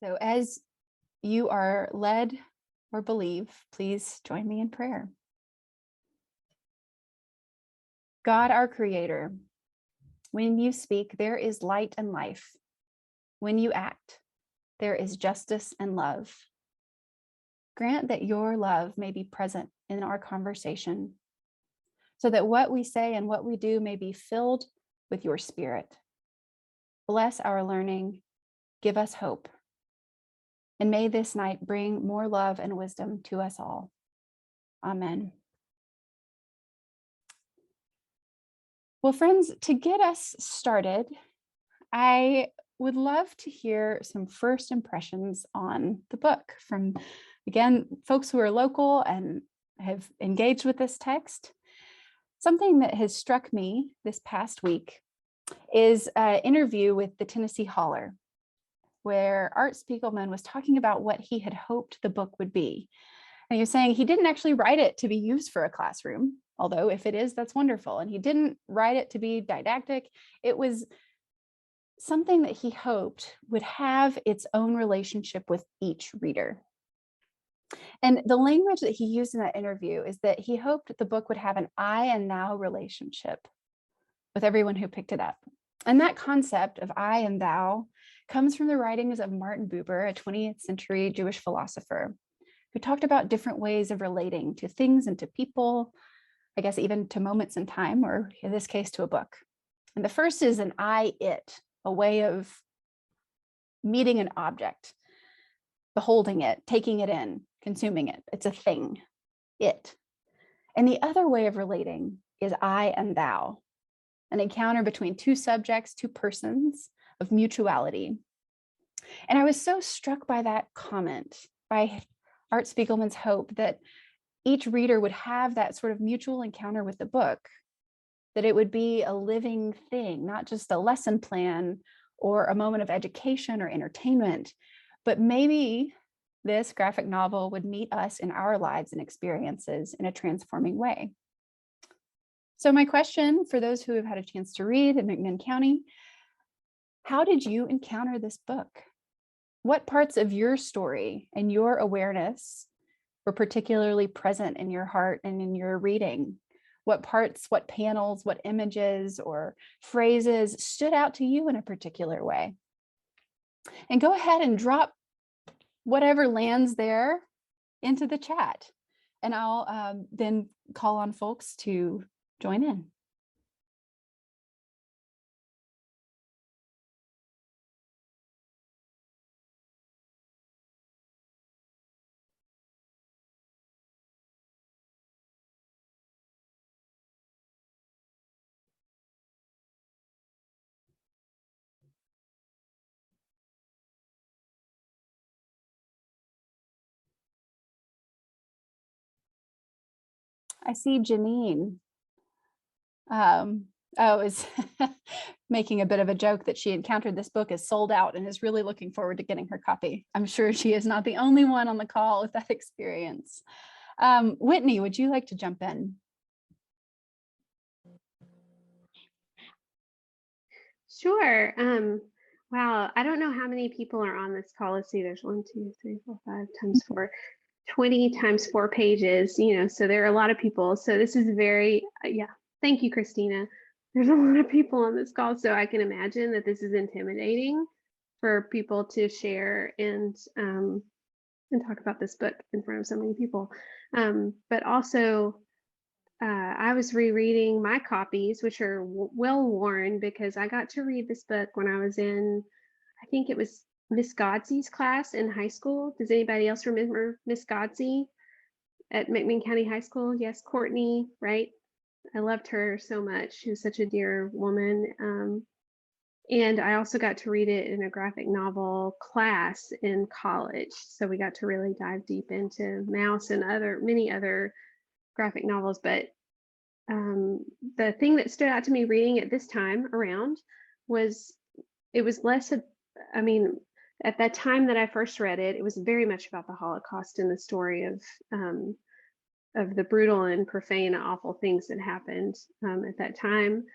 So as you are led or believe, please join me in prayer. God, our Creator, when you speak, there is light and life. When you act, there is justice and love. Grant that your love may be present in our conversation, so that what we say and what we do may be filled with your Spirit. Bless our learning, give us hope, and may this night bring more love and wisdom to us all. Amen. Well, friends, to get us started, I would love to hear some first impressions on the book from, again, folks who are local and have engaged with this text. Something that has struck me this past week is an interview with the Tennessee Holler, where Art Spiegelman was talking about what he had hoped the book would be. And he was saying he didn't actually write it to be used for a classroom, although if it is, that's wonderful. And he didn't write it to be didactic. It was something that he hoped would have its own relationship with each reader. And the language that he used in that interview is that he hoped the book would have an I and thou relationship with everyone who picked it up. And that concept of I and thou comes from the writings of Martin Buber, a 20th century Jewish philosopher, who talked about different ways of relating to things and to people, I guess even to moments in time, or in this case, to a book. And the first is an I-it, a way of meeting an object, beholding it, taking it in, consuming it. It's a thing, it. And the other way of relating is I and thou, an encounter between two subjects, two persons of mutuality. And I was so struck by that comment, by Art Spiegelman's hope that each reader would have that sort of mutual encounter with the book, that it would be a living thing, not just a lesson plan or a moment of education or entertainment, but maybe this graphic novel would meet us in our lives and experiences in a transforming way. So my question for those who have had a chance to read in McMinn County, how did you encounter this book? What parts of your story and your awareness were particularly present in your heart and in your reading? What parts, what panels, what images or phrases stood out to you in a particular way? And go ahead and drop whatever lands there into the chat. And I'll then call on folks to join in. I see Janine. Is making a bit of a joke that she encountered this book as sold out and is really looking forward to getting her copy. I'm sure she is not the only one on the call with that experience. Whitney, would you like to jump in? Sure. Wow, I don't know how many people are on this call. Let's see, there's 1, 2, 3, 4, 5 times 4, 20 times 4 pages, so there are a lot of people. So this is very, yeah, thank you, Christina. There's a lot of people on this call, so I can imagine that this is intimidating for people to share and talk about this book in front of so many people. But also, I was rereading my copies, which are well worn, because I got to read this book when I was in, I think it was Miss Godsey's class in high school. Does anybody else remember Miss Godsey at McMinn County High School? Yes, Courtney, right? I loved her so much. She was such a dear woman. And I also got to read it in a graphic novel class in college. So we got to really dive deep into Mouse and many other graphic novels. But the thing that stood out to me reading it this time around was it was less of, I mean, at that time that I first read it, it was very much about the Holocaust and the story of the brutal and profane, awful things that happened at that time.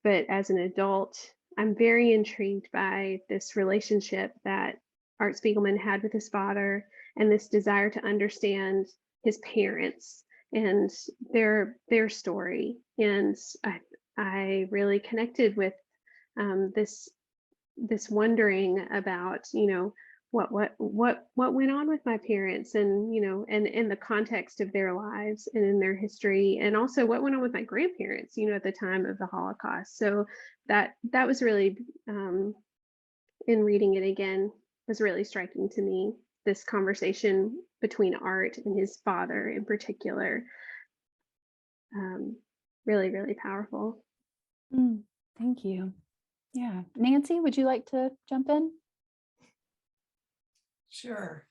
But as an adult, I'm very intrigued by this relationship that Art Spiegelman had with his father, and this desire to understand his parents and their story. And I really connected with this wondering about, what went on with my parents, and and in the context of their lives and in their history, and also what went on with my grandparents, at the time of the Holocaust. So that was really, in reading it again, was really striking to me, this conversation between Art and his father in particular. Really, really powerful. Thank you. Yeah. Nancy, would you like to jump in? Sure.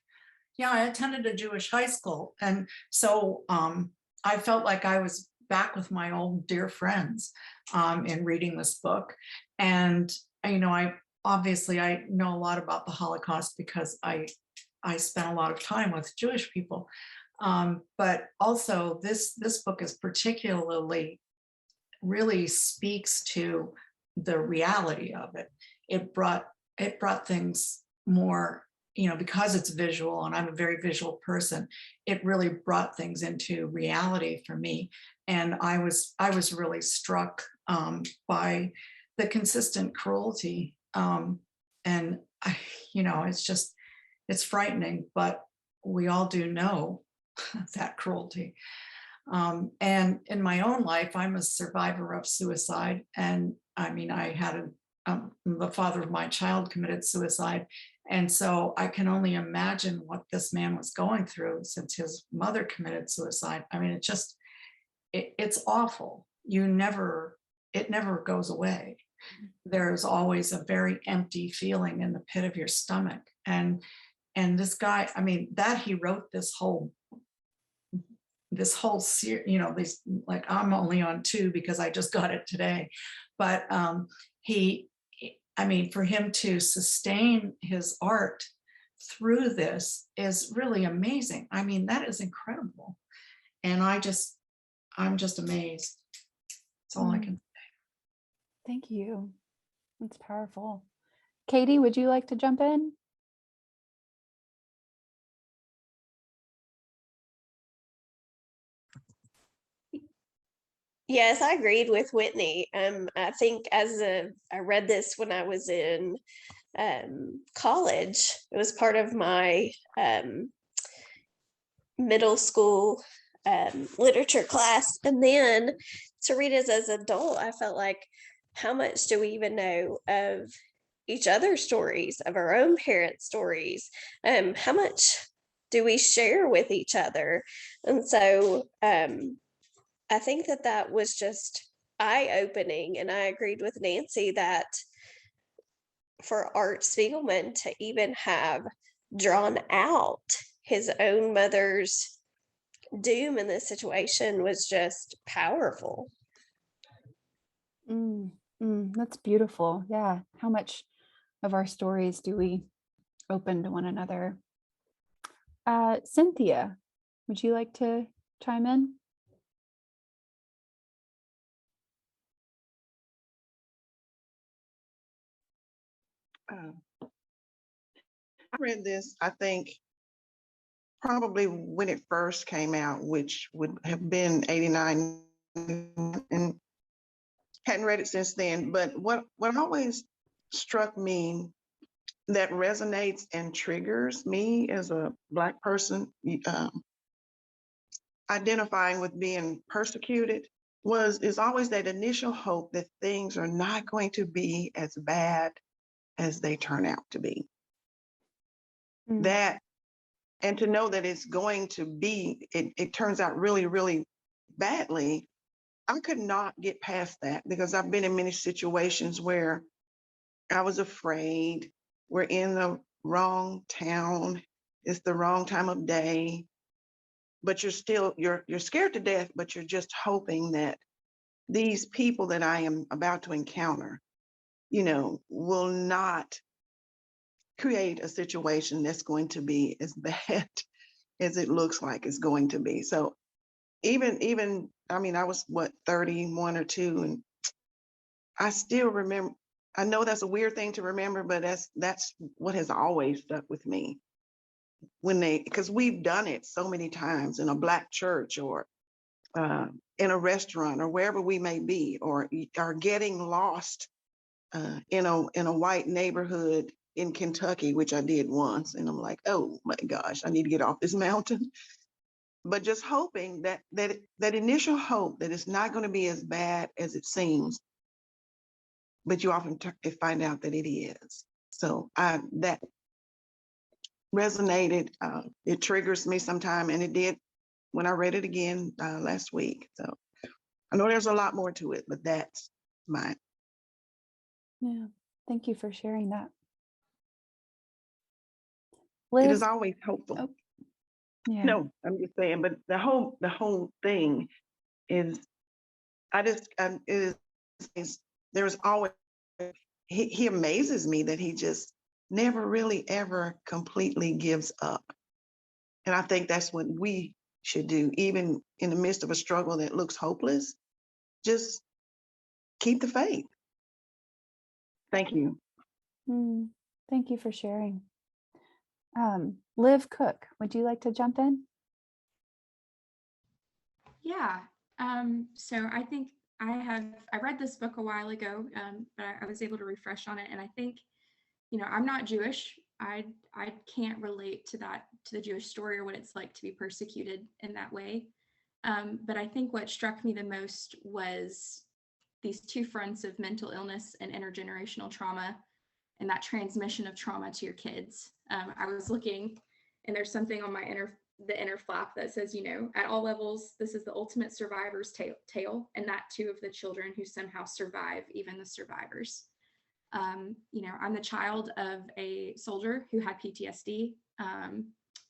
Yeah, I attended a Jewish high school. And so I felt like I was back with my old dear friends in reading this book. And, I obviously know a lot about the Holocaust because I spent a lot of time with Jewish people. But also this book is particularly really speaks to the reality of it. It brought things more, because it's visual and I'm a very visual person, it really brought things into reality for me. And I was really struck by the consistent cruelty. And it's frightening, but we all do know that cruelty. And in my own life, I'm a survivor of suicide. And I had the father of my child committed suicide. And so I can only imagine what this man was going through since his mother committed suicide. It's awful. It never goes away. There's always a very empty feeling in the pit of your stomach. And this guy, that he wrote this whole series, these, like, I'm only on 2 because I just got it today, but for him to sustain his art through this is really amazing. That is incredible. And I'm just amazed. That's all I can say. Thank you. That's powerful. Katie, would you like to jump in? Yes, I agreed with Whitney. I think I read this when I was in college. It was part of my middle school literature class. And then to read it as an adult, I felt like, how much do we even know of each other's stories, of our own parents' stories? How much do we share with each other? And so I think that was just eye-opening, and I agreed with Nancy that for Art Spiegelman to even have drawn out his own mother's doom in this situation was just powerful. That's beautiful. Yeah. How much of our stories do we open to one another? Cynthia, would you like to chime in? I read this, I think, probably when it first came out, which would have been 89, and hadn't read it since then. But what always struck me that resonates and triggers me as a Black person identifying with being persecuted is always that initial hope that things are not going to be as bad as they turn out to be. That, and to know that it's going to be, it turns out really, really badly. I could not get past that because I've been in many situations where I was afraid, we're in the wrong town, it's the wrong time of day, but you're scared to death, but you're just hoping that these people that I am about to encounter, will not create a situation that's going to be as bad as it looks like it's going to be. So even I was 31 or 2, and I still remember I know that's a weird thing to remember, but that's what has always stuck with me. Because we've done it so many times in a Black church or in a restaurant or wherever we may be, or are getting lost in a white neighborhood in Kentucky, which I did once, and I'm like, oh my gosh, I need to get off this mountain. But just hoping that initial hope that it's not going to be as bad as it seems, but you often find out that it is. So that resonated. It triggers me sometime, and it did when I read it again last week. So I know there's a lot more to it, but that's mine. Yeah, thank you for sharing that. It Liz, is always hopeful. Oh, yeah. No, I'm just saying, but the whole thing is, there's always, he amazes me that he just never really ever completely gives up. And I think that's what we should do, even in the midst of a struggle that looks hopeless. Just keep the faith. Thank you. Thank you for sharing. Liv Cook, would you like to jump in? Yeah. So I think I read this book a while ago, but I was able to refresh on it. And I think, I'm not Jewish. I can't relate to the Jewish story or what it's like to be persecuted in that way. But I think what struck me the most was these two fronts of mental illness and intergenerational trauma, and that transmission of trauma to your kids. I was looking, and there's something on the inner flap that says, at all levels, this is the ultimate survivor's tale, and that too of the children who somehow survive, even the survivors. I'm the child of a soldier who had PTSD,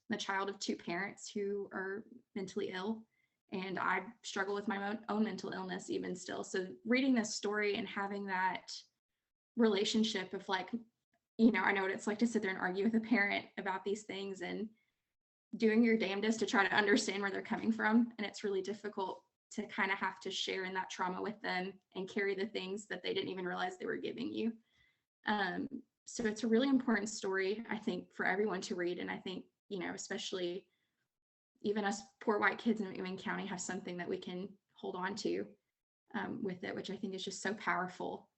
the child of two parents who are mentally ill, and I struggle with my own mental illness even still. So reading this story and having that relationship of I know what it's like to sit there and argue with a parent about these things and doing your damnedest to try to understand where they're coming from. And it's really difficult to kind of have to share in that trauma with them and carry the things that they didn't even realize they were giving you. So it's a really important story, I think, for everyone to read. And I think, especially even us poor white kids in Wayne County have something that we can hold on to with it, which I think is just so powerful.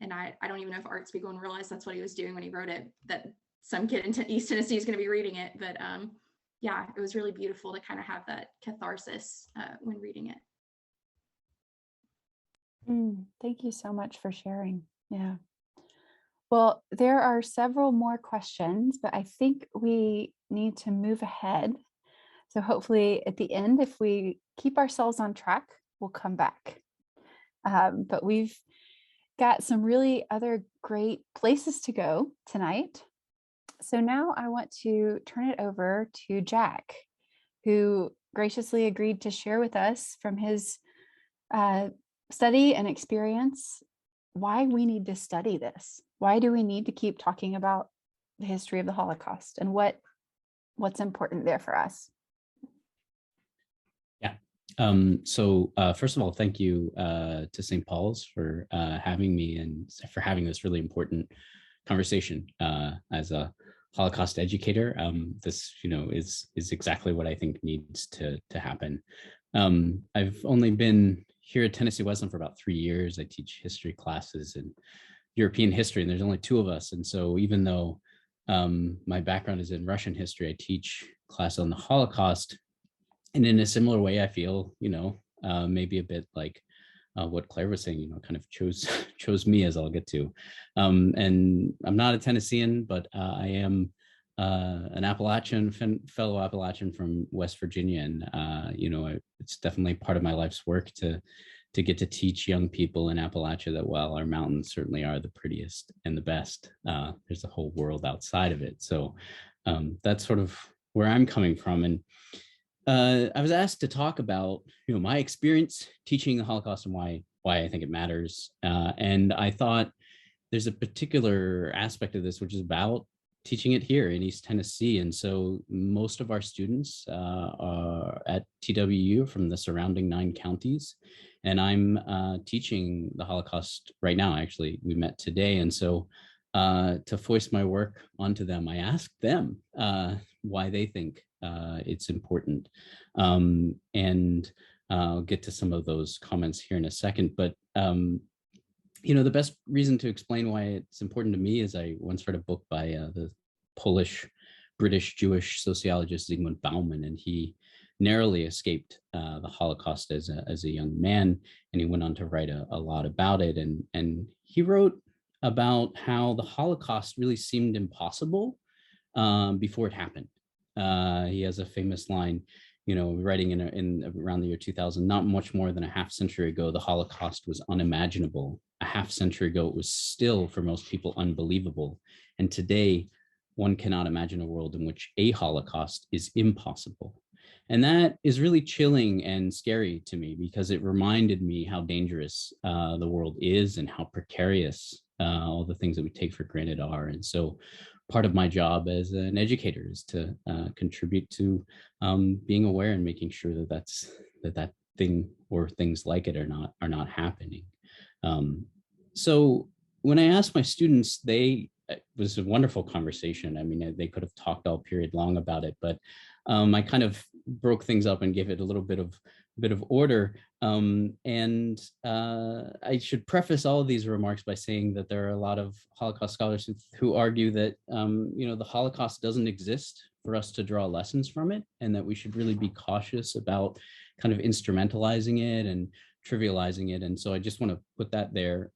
And I don't even know if Art Spiegel realized that's what he was doing when he wrote it, that some kid in East Tennessee is going to be reading it. But yeah, it was really beautiful to kind of have that catharsis when reading it. Thank you so much for sharing. Yeah. Well, there are several more questions, but I think we need to move ahead. So hopefully at the end, if we keep ourselves on track, we'll come back. But we've got some really other great places to go tonight. So now I want to turn it over to Jack, who graciously agreed to share with us from his study and experience why we need to study this. Why do we need to keep talking about the history of the Holocaust and what's important there for us? Yeah. So first of all, thank you to St. Paul's for having me and for having this really important conversation. As a Holocaust educator, this is exactly what I think needs to happen. I've only been here at Tennessee Wesleyan for about 3 years. I teach history classes and European history, and there's only two of us. And so even though my background is in Russian history, I teach class on the Holocaust. And in a similar way, I feel, maybe a bit like what Claire was saying, kind of chose me, as I'll get to. And I'm not a Tennessean, but I am an Appalachian, fellow Appalachian from West Virginia. And, it's definitely part of my life's work to get to teach young people in Appalachia that while our mountains certainly are the prettiest and the best, there's a whole world outside of it. So that's sort of where I'm coming from. And I was asked to talk about, my experience teaching the Holocaust and why I think it matters. And I thought there's a particular aspect of this, which is about teaching it here in East Tennessee. And so most of our students are at TWU from the surrounding 9 counties. And I'm teaching the Holocaust right now. Actually, we met today. And so to foist my work onto them, I asked them why they think it's important. And I'll get to some of those comments here in a second. But the best reason to explain why it's important to me is I once read a book by the Polish British Jewish sociologist Zygmunt Bauman, and he narrowly escaped the Holocaust as a young man, and he went on to write a lot about it. And he wrote about how the Holocaust really seemed impossible before it happened. He has a famous line, writing in around the year 2000, not much more than a half century ago, the Holocaust was unimaginable. A half century ago, it was still, for most people, unbelievable. And today, one cannot imagine a world in which a Holocaust is impossible. And that is really chilling and scary to me, because it reminded me how dangerous the world is and how precarious all the things that we take for granted are. And so part of my job as an educator is to contribute to being aware and making sure that thing or things like it are not happening. So when I asked my students, it was a wonderful conversation. I mean, they could have talked all period long about it, but I kind of broke things up and gave it a little bit of order. And I should preface all of these remarks by saying that there are a lot of Holocaust scholars who argue that the Holocaust doesn't exist for us to draw lessons from it, and that we should really be cautious about kind of instrumentalizing it and trivializing it. And so I just want to put that there.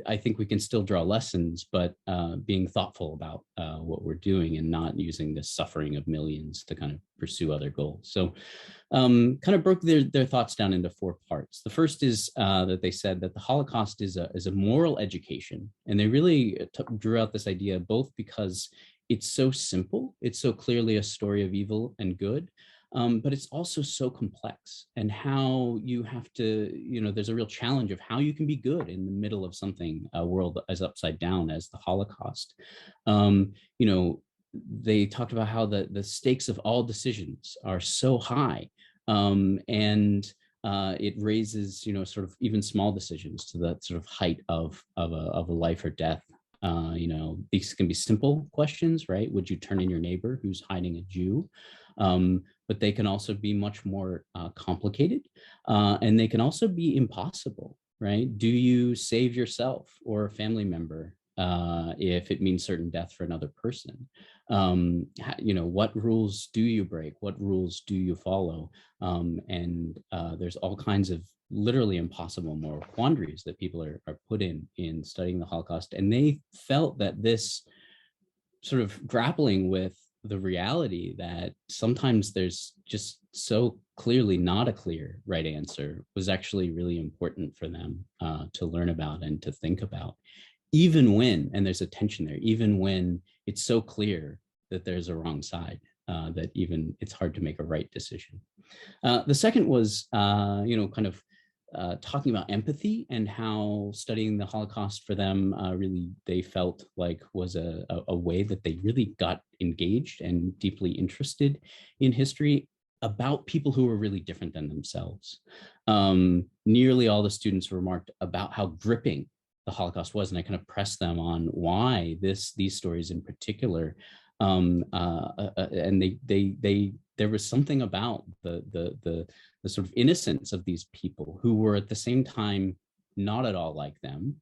I think we can still draw lessons, but being thoughtful about what we're doing and not using the suffering of millions to kind of pursue other goals. So kind of broke their thoughts down into 4 parts. The first is that they said that the Holocaust is a moral education. And they really drew out this idea both because it's so simple, it's so clearly a story of evil and good, but it's also so complex, and how you have to, there's a real challenge of how you can be good in the middle of something, a world as upside down as the Holocaust. They talked about how the stakes of all decisions are so high, and it raises, sort of even small decisions to the sort of height of a life or death. These can be simple questions, right? Would you turn in your neighbor who's hiding a Jew? But they can also be much more complicated, and they can also be impossible, right? Do you save yourself or a family member if it means certain death for another person? What rules do you break? What rules do you follow? And there's all kinds of literally impossible moral quandaries that people are put in studying the Holocaust. And they felt that this sort of grappling with the reality that sometimes there's just so clearly not a clear right answer was actually really important for them to learn about and to think about, even when, and there's a tension there, even when it's so clear that there's a wrong side, that even it's hard to make a right decision. The second was, kind of talking about empathy and how studying the Holocaust for them really they felt like was a way that they really got engaged and deeply interested in history about people who were really different than themselves. Nearly all the students remarked about how gripping the Holocaust was, and I kind of pressed them on why these stories in particular. And there was something about the sort of innocence of these people who were at the same time not at all like them,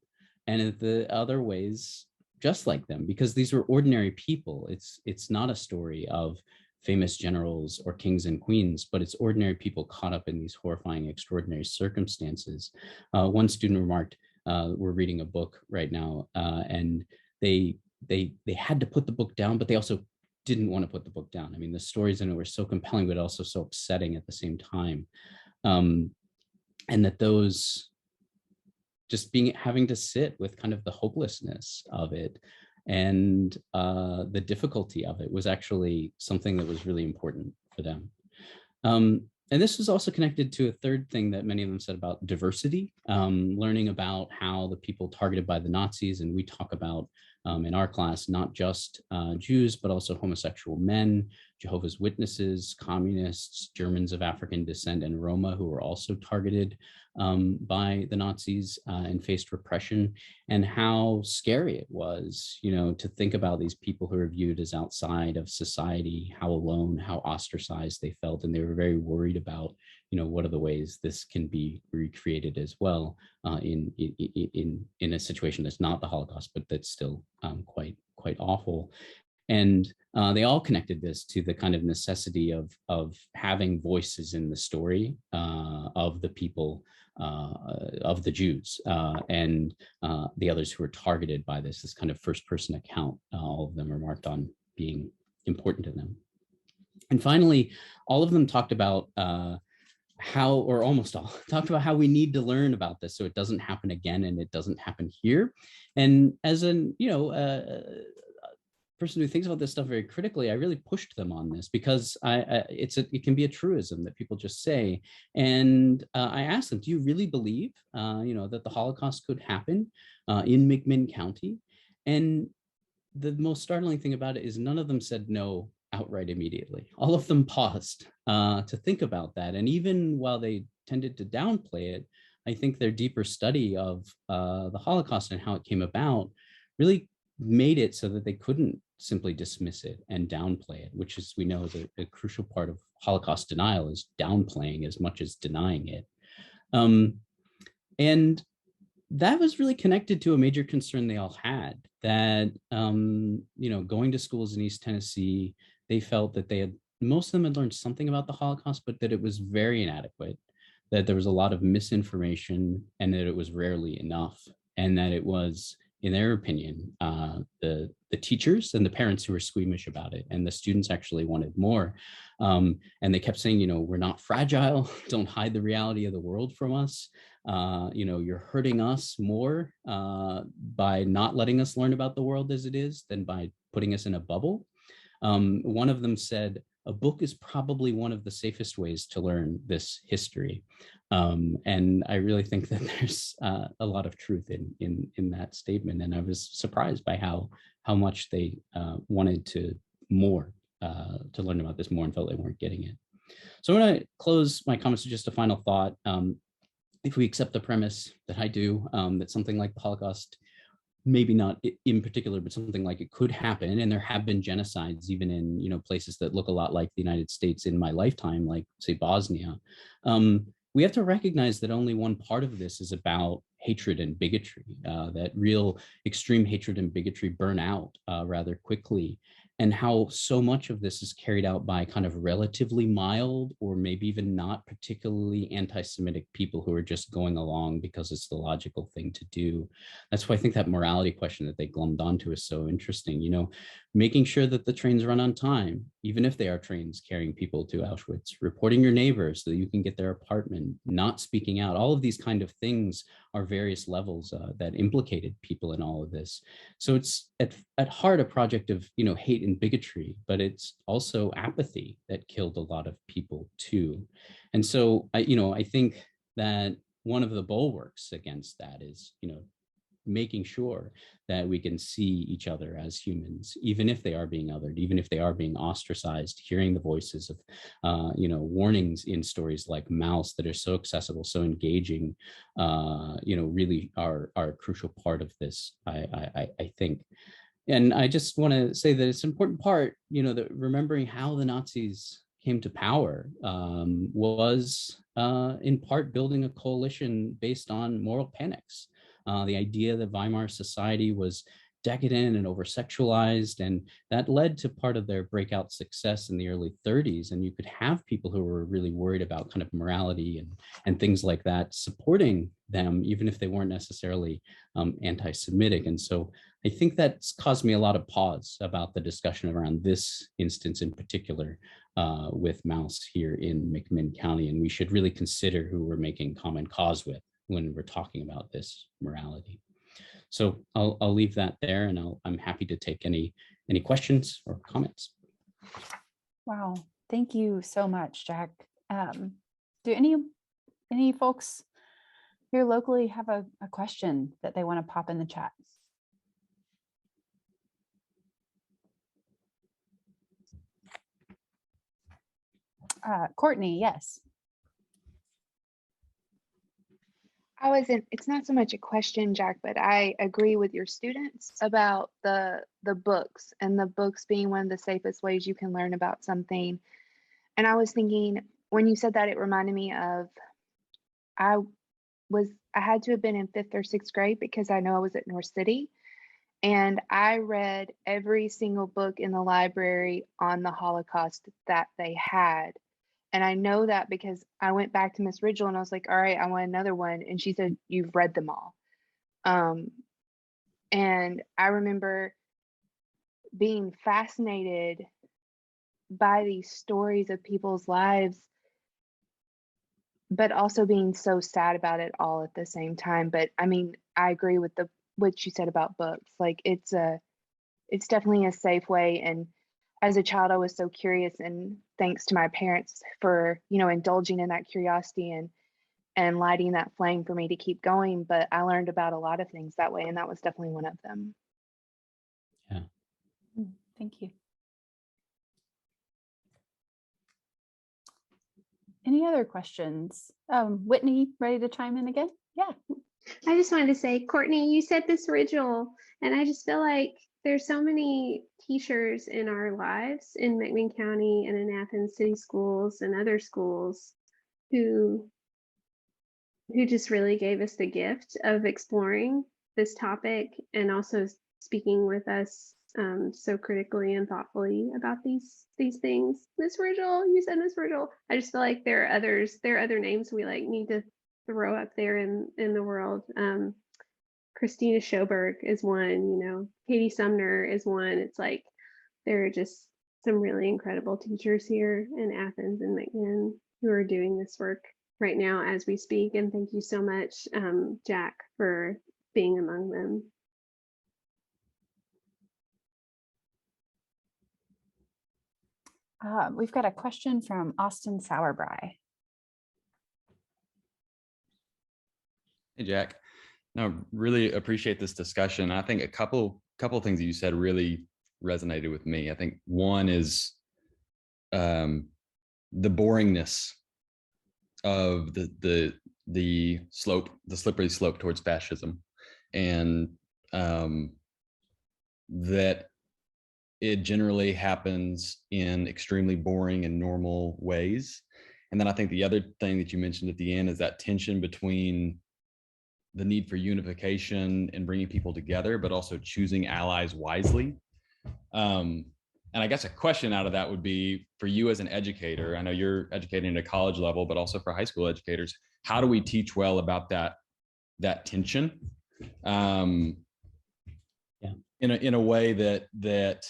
and in the other ways just like them, because these were ordinary people. It's not a story of famous generals or kings and queens, but it's ordinary people caught up in these horrifying, extraordinary circumstances. One student remarked, we're reading a book right now, and they had to put the book down, but they also didn't want to put the book down. I mean, the stories in it were so compelling, but also so upsetting at the same time. And that those just having to sit with kind of the hopelessness of it and the difficulty of it was actually something that was really important for them. And this is also connected to a third thing that many of them said about diversity, learning about how the people targeted by the Nazis, and we talk about in our class, not just Jews, but also homosexual men, Jehovah's Witnesses, communists, Germans of African descent, and Roma, who were also targeted by the Nazis and faced repression, and how scary it was, to think about these people who are viewed as outside of society, how alone, how ostracized they felt. And they were very worried about, what are the ways this can be recreated as well in a situation that's not the Holocaust, but that's still quite awful. And they all connected this to the kind of necessity of having voices in the story of the people, of the Jews and the others who were targeted by this kind of first-person account. All of them remarked on being important to them. And finally, all of them talked about how, or almost all, talked about how we need to learn about this so it doesn't happen again and it doesn't happen here. And as an, person who thinks about this stuff very critically, I really pushed them on this because it can be a truism that people just say. And I asked them, do you really believe, that the Holocaust could happen in McMinn County? And the most startling thing about it is none of them said no outright immediately. All of them paused to think about that. And even while they tended to downplay it, I think their deeper study of the Holocaust and how it came about really made it so that they couldn't simply dismiss it and downplay it, which is, we know, is a crucial part of Holocaust denial, is downplaying as much as denying it. And that was really connected to a major concern they all had, that, going to schools in East Tennessee, they felt that most of them had learned something about the Holocaust, but that it was very inadequate, that there was a lot of misinformation, and that it was rarely enough, and that it was, in their opinion, the teachers and the parents who were squeamish about it, and the students actually wanted more. And they kept saying, we're not fragile, don't hide the reality of the world from us. You're hurting us more by not letting us learn about the world as it is than by putting us in a bubble. One of them said, a book is probably one of the safest ways to learn this history. And I really think that there's a lot of truth in that statement. And I was surprised by how much they wanted to learn about this more and felt they weren't getting it. So I'm going to close my comments with just a final thought. If we accept the premise that I do, that something like the Holocaust, maybe not in particular, but something like it could happen, and there have been genocides even in places that look a lot like the United States in my lifetime, like say Bosnia, we have to recognize that only one part of this is about hatred and bigotry, that real extreme hatred and bigotry burn out rather quickly, and how so much of this is carried out by kind of relatively mild or maybe even not particularly anti-Semitic people who are just going along because it's the logical thing to do. That's why I think that morality question that they glommed onto is so interesting. Making sure that the trains run on time, even if they are trains carrying people to Auschwitz, reporting your neighbors so that you can get their apartment, not speaking out. All of these kind of things are various levels that implicated people in all of this. So it's at heart a project of hate and bigotry, but it's also apathy that killed a lot of people too. And so I think that one of the bulwarks against that is making sure that we can see each other as humans, even if they are being othered, even if they are being ostracized, hearing the voices of, warnings in stories like Mouse that are so accessible, so engaging, really are a crucial part of this, I think. And I just want to say that it's an important part, that remembering how the Nazis came to power was in part building a coalition based on moral panics. The idea that Weimar society was decadent and over-sexualized, and that led to part of their breakout success in the early 30s. And you could have people who were really worried about kind of morality and things like that supporting them, even if they weren't necessarily anti-Semitic. And so I think that's caused me a lot of pause about the discussion around this instance in particular with Mouse here in McMinn County. And we should really consider who we're making common cause with when we're talking about this morality. So I'll leave that there, and I'm happy to take any questions or comments. Wow, thank you so much, Jack. Do any folks here locally have a question that they want to pop in the chat? Courtney, yes. It's not so much a question, Jack, but I agree with your students about the books, and the books being one of the safest ways you can learn about something. And I was thinking, when you said that, it reminded me of, I had to have been in 5th or 6th grade, because I know I was at North City, and I read every single book in the library on the Holocaust that they had. And I know that because I went back to Miss Ridgel and I was like, all right, I want another one. And she said, you've read them all. And I remember being fascinated by these stories of people's lives, but also being so sad about it all at the same time. But I mean, I agree with what you said about books. Like, it's definitely a safe way. And as a child, I was so curious, and thanks to my parents for, indulging in that curiosity and lighting that flame for me to keep going. But I learned about a lot of things that way, and that was definitely one of them. Yeah. Thank you. Any other questions? Whitney, ready to chime in again? Yeah. I just wanted to say, Courtney, you said this original, and I just feel like there's so many teachers in our lives in McMinn County and in Athens city schools and other schools who just really gave us the gift of exploring this topic, and also speaking with us so critically and thoughtfully about these things. Miss Virgil, you said Miss Virgil. I just feel like there are other names we need to throw up there in the world. Christina Schoberg is one, Katie Sumner is one. It's like there are just some really incredible teachers here in Athens and McMinn who are doing this work right now as we speak. And thank you so much, Jack, for being among them. We've got a question from Austin Sauerbry. Hey, Jack. No, really appreciate this discussion. I think a couple of things that you said really resonated with me. I think one is the boringness of the slippery slope towards fascism, and that it generally happens in extremely boring and normal ways. And then I think the other thing that you mentioned at the end is that tension between the need for unification and bringing people together, but also choosing allies wisely. And I guess a question out of that would be, for you as an educator, I know you're educating at a college level, but also for high school educators, how do we teach well about that tension in a way that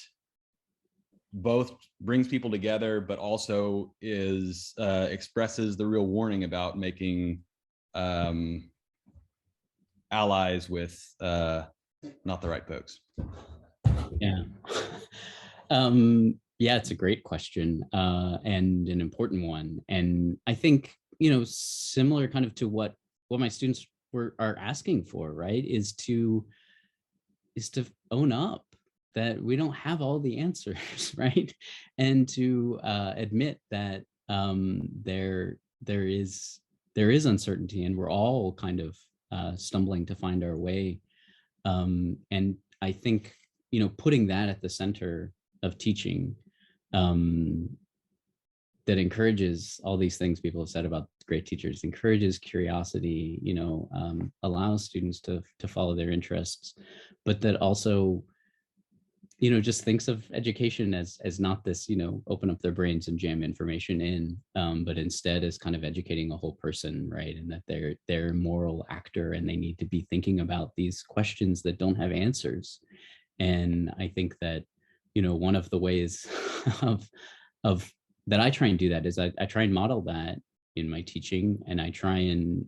both brings people together, but also expresses the real warning about making allies with not the right folks? Yeah. Yeah, it's a great question and an important one. And I think, similar kind of to what my students are asking for, right, is to own up that we don't have all the answers, right? And to admit that there is uncertainty, and we're all kind of stumbling to find our way. And I think, putting that at the center of teaching, that encourages all these things people have said about great teachers, encourages curiosity, allows students to follow their interests, but that also, just thinks of education as not this, open up their brains and jam information in, but instead as kind of educating a whole person, right? And that they're a moral actor, and they need to be thinking about these questions that don't have answers. And I think that, one of the ways of that I try and do that is I try and model that in my teaching, and I try and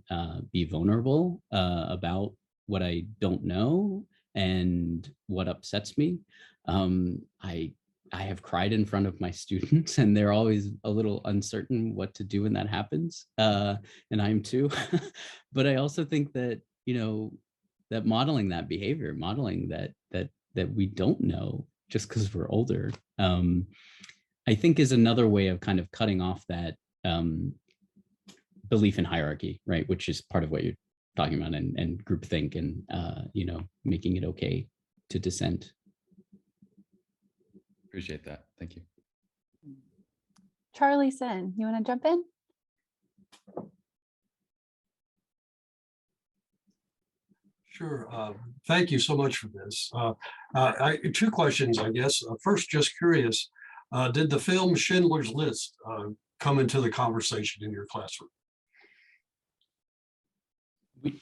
be vulnerable about what I don't know and what upsets me. I have cried in front of my students, and they're always a little uncertain what to do when that happens. And I'm too. But I also think that, that modeling that behavior, modeling that we don't know just because we're older, I think is another way of kind of cutting off that belief in hierarchy, right? Which is part of what you're talking about, and groupthink, and making it okay to dissent. Appreciate that. Thank you. Charlie Sin, you want to jump in? Sure. Thank you so much for this. Two questions, I guess. First, just curious, did the film Schindler's List come into the conversation in your classroom?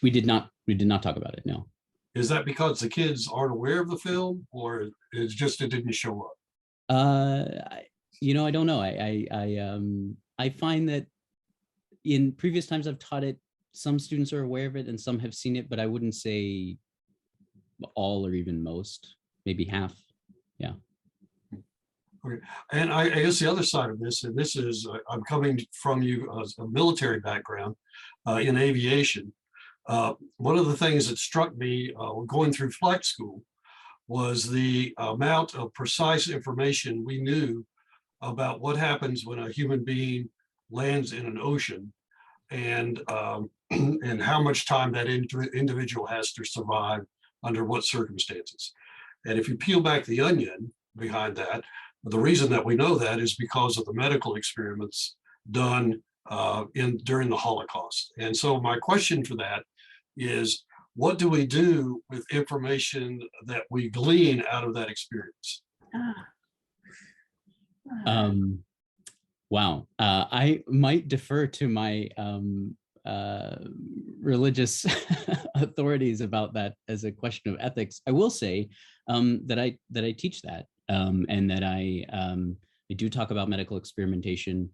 We did not talk about it, no. Is that because the kids aren't aware of the film, or it's just it didn't show up? I don't know. I find that in previous times I've taught it, some students are aware of it and some have seen it, but I wouldn't say all or even most, maybe half. Yeah. Okay. And I guess the other side of this, and this is, I'm coming from you as a military background in aviation. One of the things that struck me going through flight school was the amount of precise information we knew about what happens when a human being lands in an ocean, and how much time that individual has to survive under what circumstances. And if you peel back the onion behind that, the reason that we know that is because of the medical experiments done during the Holocaust. And so my question for that is, what do we do with information that we glean out of that experience? Wow. I might defer to my religious authorities about that as a question of ethics. I will say that I teach that, and that I do talk about medical experimentation,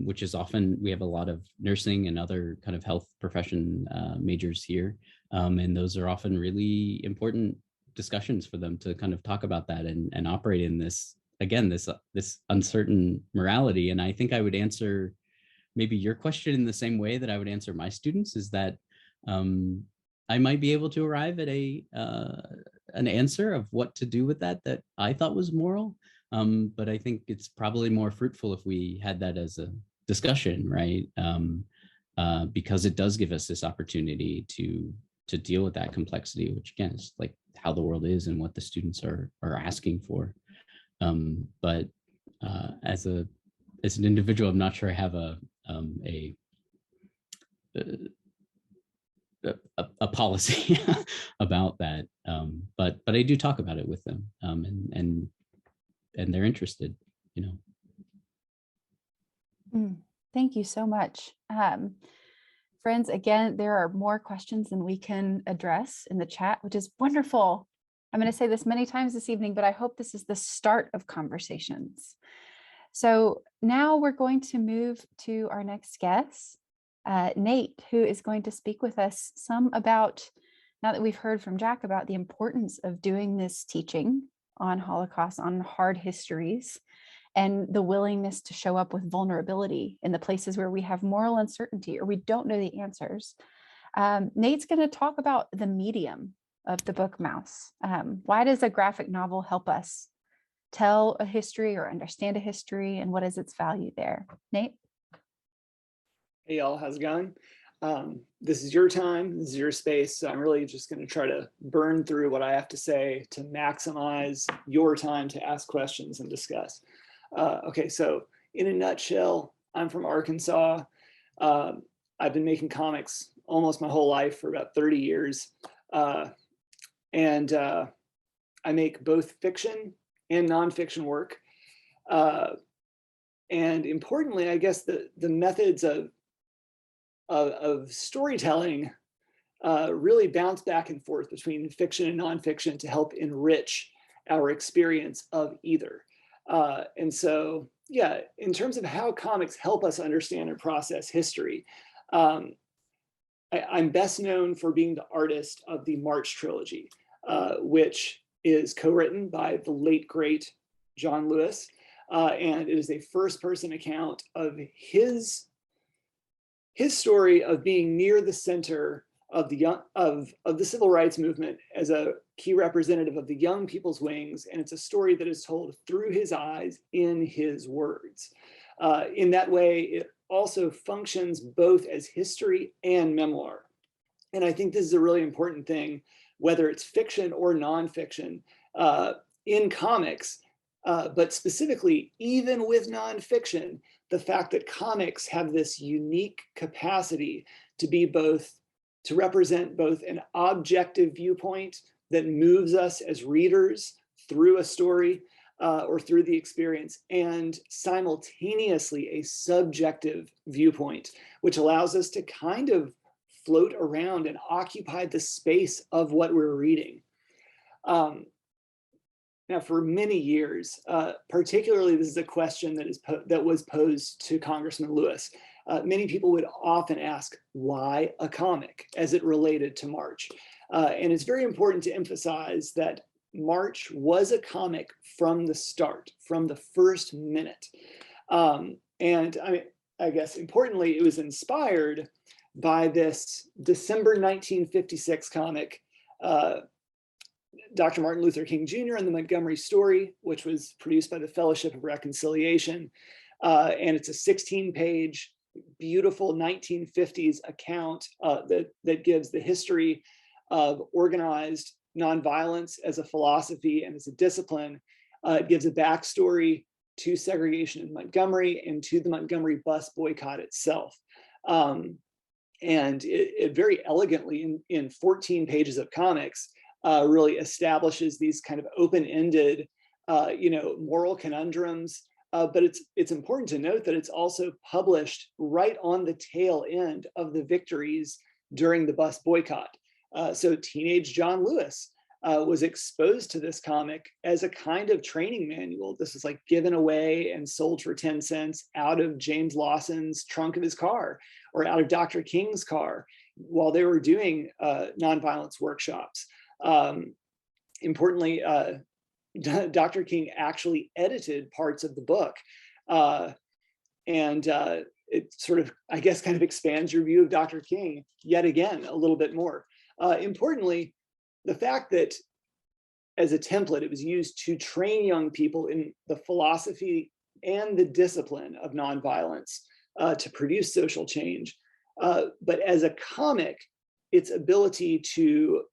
which is often, we have a lot of nursing and other kind of health profession majors here, and those are often really important discussions for them to kind of talk about that and operate in this, again, this uncertain morality. And I think I would answer maybe your question in the same way that I would answer my students, is that I might be able to arrive at an answer of what to do with that I thought was moral. But I think it's probably more fruitful if we had that as a discussion, right? Because it does give us this opportunity to deal with that complexity, which again is like how the world is and what the students are asking for. But as an individual, I'm not sure I have a policy about that. But I do talk about it with them, and they're interested, Thank you so much. Friends, again, there are more questions than we can address in the chat, which is wonderful. I'm going to say this many times this evening, but I hope this is the start of conversations. So now we're going to move to our next guest, Nate, who is going to speak with us some about, now that we've heard from Jack about the importance of doing this teaching on Holocaust, on hard histories, and the willingness to show up with vulnerability in the places where we have moral uncertainty or we don't know the answers. Nate's going to talk about the medium of the book Mouse. Why does a graphic novel help us tell a history or understand a history, and what is its value there? Nate? Hey y'all, how's it going? This is your time, this is your space, so I'm really just going to try to burn through what I have to say to maximize your time to ask questions and discuss. Okay, so in a nutshell, I'm from Arkansas. I've been making comics almost my whole life for about 30 years. And I make both fiction and nonfiction work. And importantly, I guess the methods of storytelling really bounce back and forth between fiction and nonfiction to help enrich our experience of either. And so, yeah, in terms of how comics help us understand and process history, I'm best known for being the artist of the March trilogy, which is co-written by the late, great John Lewis. And it is a first-person account of his story of being near the center of the civil rights movement as a key representative of the young people's wings, and it's a story that is told through his eyes in his words. In that way, it also functions both as history and memoir. And I think this is a really important thing, whether it's fiction or nonfiction in comics, but specifically, even with nonfiction, the fact that comics have this unique capacity to be to represent both an objective viewpoint that moves us as readers through a story or through the experience, and simultaneously a subjective viewpoint, which allows us to kind of float around and occupy the space of what we're reading. Now, for many years, particularly this is a question that was posed to Congressman Lewis. Many people would often ask, why a comic as it related to March? And it's very important to emphasize that March was a comic from the start, from the first minute. And I guess importantly, it was inspired by this December 1956 comic, Dr. Martin Luther King Jr. and the Montgomery Story, which was produced by the Fellowship of Reconciliation. And it's a 16-page, beautiful 1950s account that gives the history of organized nonviolence as a philosophy and as a discipline. It gives a backstory to segregation in Montgomery and to the Montgomery bus boycott itself. And it very elegantly, in 14 pages of comics, really establishes these kind of open-ended, moral conundrums. But it's important to note that it's also published right on the tail end of the victories during the bus boycott. So teenage John Lewis was exposed to this comic as a kind of training manual. This was like given away and sold for 10 cents out of James Lawson's trunk of his car or out of Dr. King's car while they were doing nonviolence workshops. Importantly, Dr. King actually edited parts of the book. And it sort of, I guess, kind of expands your view of Dr. King yet again a little bit more. Importantly, the fact that as a template, it was used to train young people in the philosophy and the discipline of nonviolence to produce social change. But as a comic, its ability to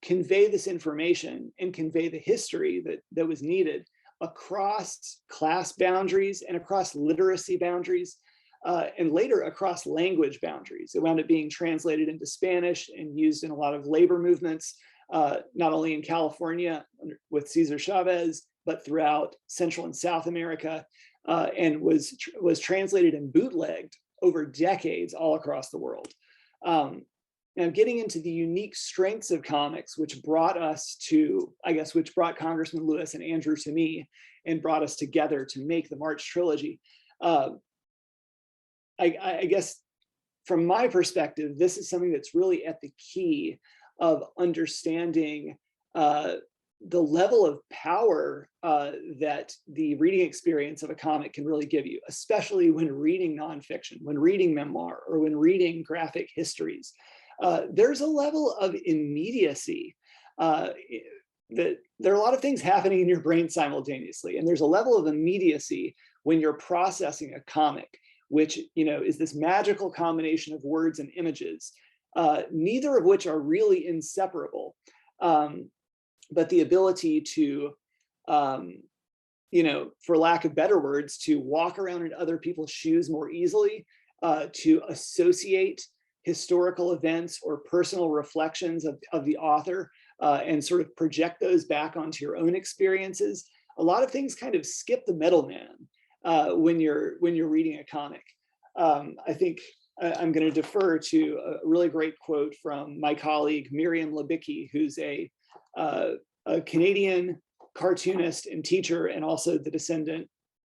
convey this information and convey the history that was needed across class boundaries and across literacy boundaries, and later across language boundaries. It wound up being translated into Spanish and used in a lot of labor movements, not only in California with Cesar Chavez, but throughout Central and South America, and was translated and bootlegged over decades all across the world. Now, getting into the unique strengths of comics, which brought Congressman Lewis and Andrew to me and brought us together to make the March trilogy. I guess from my perspective, this is something that's really at the key of understanding the level of power that the reading experience of a comic can really give you, especially when reading nonfiction, when reading memoir, or when reading graphic histories. There's a level of immediacy that there are a lot of things happening in your brain simultaneously. And there's a level of immediacy when you're processing a comic, which is this magical combination of words and images, neither of which are really inseparable. But the ability to, for lack of better words, to walk around in other people's shoes more easily, to associate historical events or personal reflections of the author and sort of project those back onto your own experiences. A lot of things kind of skip the middleman when you're reading a comic. I think I'm going to defer to a really great quote from my colleague Miriam Labicki, who's a Canadian cartoonist and teacher, and also the descendant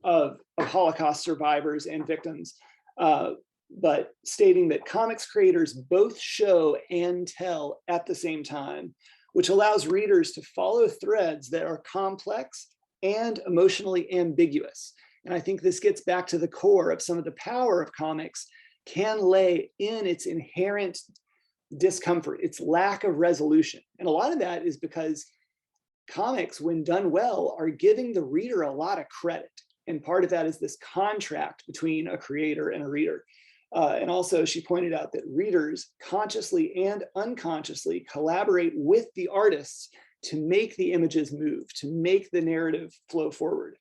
of Holocaust survivors and victims, but stating that comics creators both show and tell at the same time, which allows readers to follow threads that are complex and emotionally ambiguous. And I think this gets back to the core of some of the power of comics can lay in its inherent discomfort, it's lack of resolution. And a lot of that is because comics, when done well, are giving the reader a lot of credit. And part of that is this contract between a creator and a reader. And also she pointed out that readers consciously and unconsciously collaborate with the artists to make the images move, to make the narrative flow forward.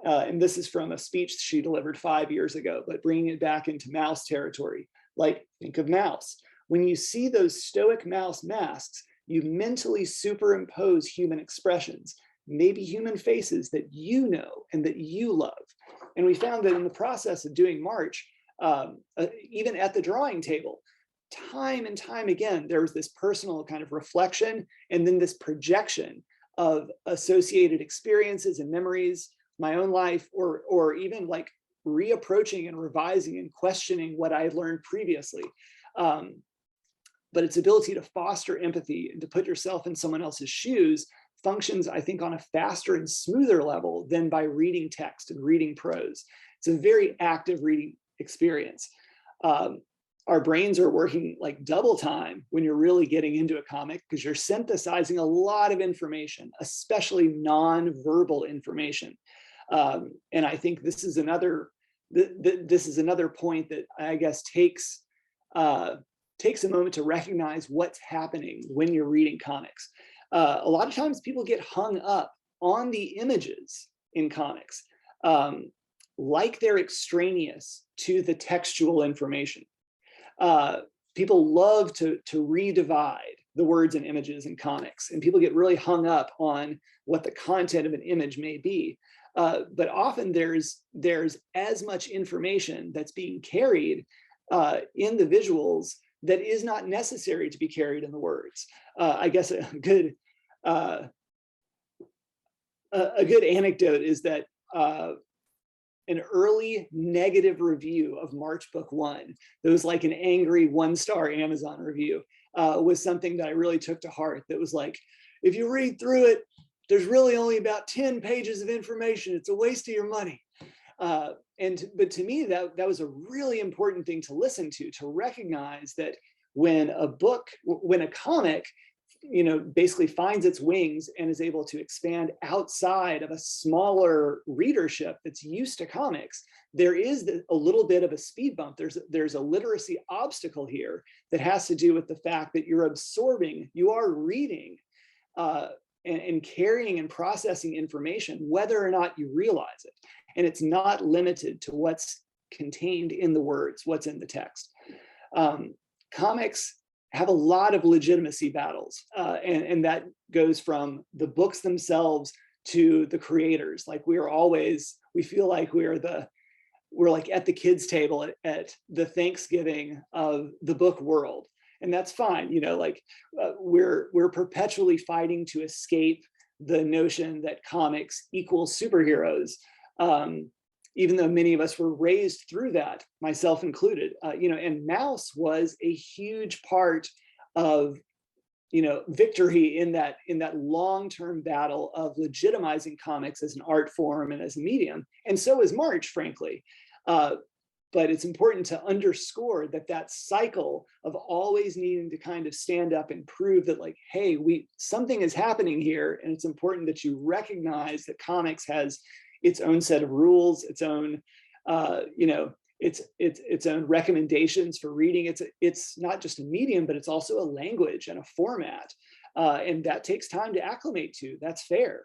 And this is from a speech she delivered 5 years ago, but bringing it back into mouse territory. Like, think of mouse. When you see those stoic mouse masks, you mentally superimpose human expressions, maybe human faces that you know and that you love. And we found that in the process of doing March, even at the drawing table, time and time again, there was this personal kind of reflection and then this projection of associated experiences and memories, my own life, or even like reapproaching and revising and questioning what I had learned previously. But its ability to foster empathy and to put yourself in someone else's shoes functions, I think, on a faster and smoother level than by reading text and reading prose. It's a very active reading experience. Our brains are working like double time when you're really getting into a comic because you're synthesizing a lot of information, especially non-verbal information. And I think this is another point that I guess takes a moment to recognize what's happening when you're reading comics. A lot of times people get hung up on the images in comics, like they're extraneous to the textual information. People love to redivide the words and images in comics, and people get really hung up on what the content of an image may be. But often there's as much information that's being carried in the visuals that is not necessary to be carried in the words. I guess a good anecdote is that an early negative review of March Book 1, that was like an angry 1-star Amazon review, was something that I really took to heart. That was like, if you read through it, there's really only about 10 pages of information. It's a waste of your money. But to me, that was a really important thing to listen to recognize that when a comic, basically finds its wings and is able to expand outside of a smaller readership that's used to comics, there is a little bit of a speed bump. There's a literacy obstacle here that has to do with the fact that you're absorbing, you are reading, and carrying and processing information, whether or not you realize it. And it's not limited to what's contained in the words, what's in the text. Comics have a lot of legitimacy battles, and that goes from the books themselves to the creators. Like we feel like we're like at the kids' table at the Thanksgiving of the book world. And that's fine, we're perpetually fighting to escape the notion that comics equals superheroes, even though many of us were raised through that, myself included. And Mouse was a huge part of victory in that long-term battle of legitimizing comics as an art form and as a medium, and so is March, frankly. But it's important to underscore that cycle of always needing to kind of stand up and prove that, like, hey, something is happening here, and it's important that you recognize that comics has its own set of rules, its own, its own recommendations for reading. It's not just a medium, but it's also a language and a format, and that takes time to acclimate to. That's fair.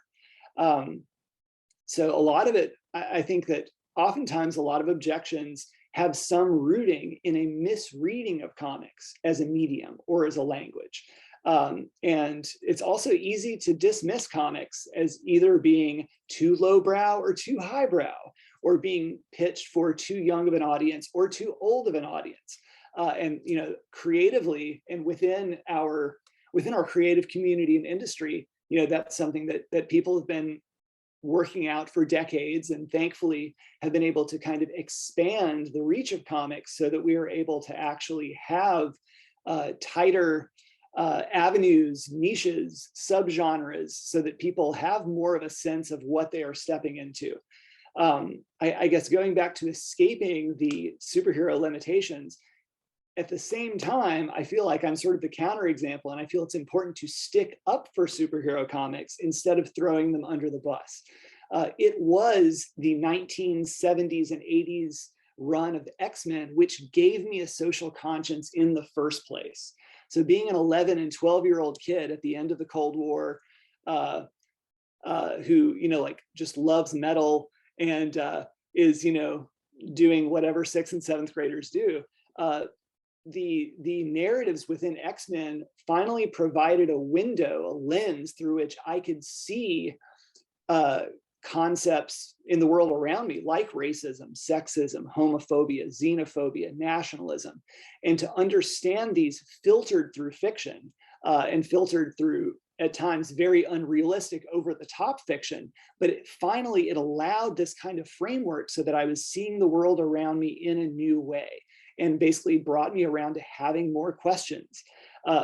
So a lot of it, I think that oftentimes a lot of objections have some rooting in a misreading of comics as a medium or as a language. And it's also easy to dismiss comics as either being too lowbrow or too highbrow, or being pitched for too young of an audience or too old of an audience. And creatively and within our creative community and industry, that's something that people have been working out for decades, and thankfully have been able to kind of expand the reach of comics so that we are able to actually have tighter avenues, niches, subgenres, so that people have more of a sense of what they are stepping into. I guess going back to escaping the superhero limitations, at the same time, I feel like I'm sort of the counterexample, and I feel it's important to stick up for superhero comics instead of throwing them under the bus. It was the 1970s and 80s run of X-Men which gave me a social conscience in the first place. So being an 11 and 12-year-old kid at the end of the Cold War, who, like just loves metal and is, doing whatever 6th and 7th graders do, the narratives within X-Men finally provided a window, a lens through which I could see concepts in the world around me, like racism, sexism, homophobia, xenophobia, nationalism, and to understand these filtered through fiction and filtered through, at times, very unrealistic, over-the-top fiction. But it allowed this kind of framework so that I was seeing the world around me in a new way, and basically brought me around to having more questions.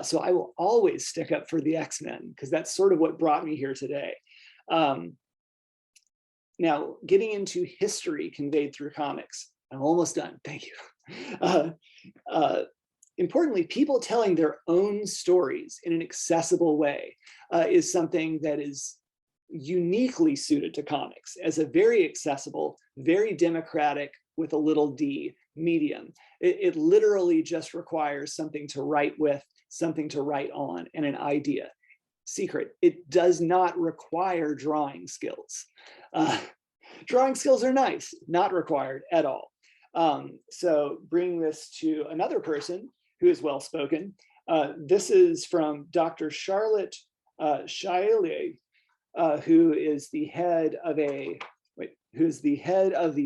So I will always stick up for the X-Men, because that's sort of what brought me here today. Now, getting into history conveyed through comics. I'm almost done, thank you. Importantly, people telling their own stories in an accessible way is something that is uniquely suited to comics as a very accessible, very democratic, with a little d, medium. It literally just requires something to write with, something to write on, and an idea. Secret, it does not require drawing skills. Drawing skills are nice, not required at all. So bringing this to another person who is well-spoken, this is from Dr. Charlotte Shiley, who is the head of the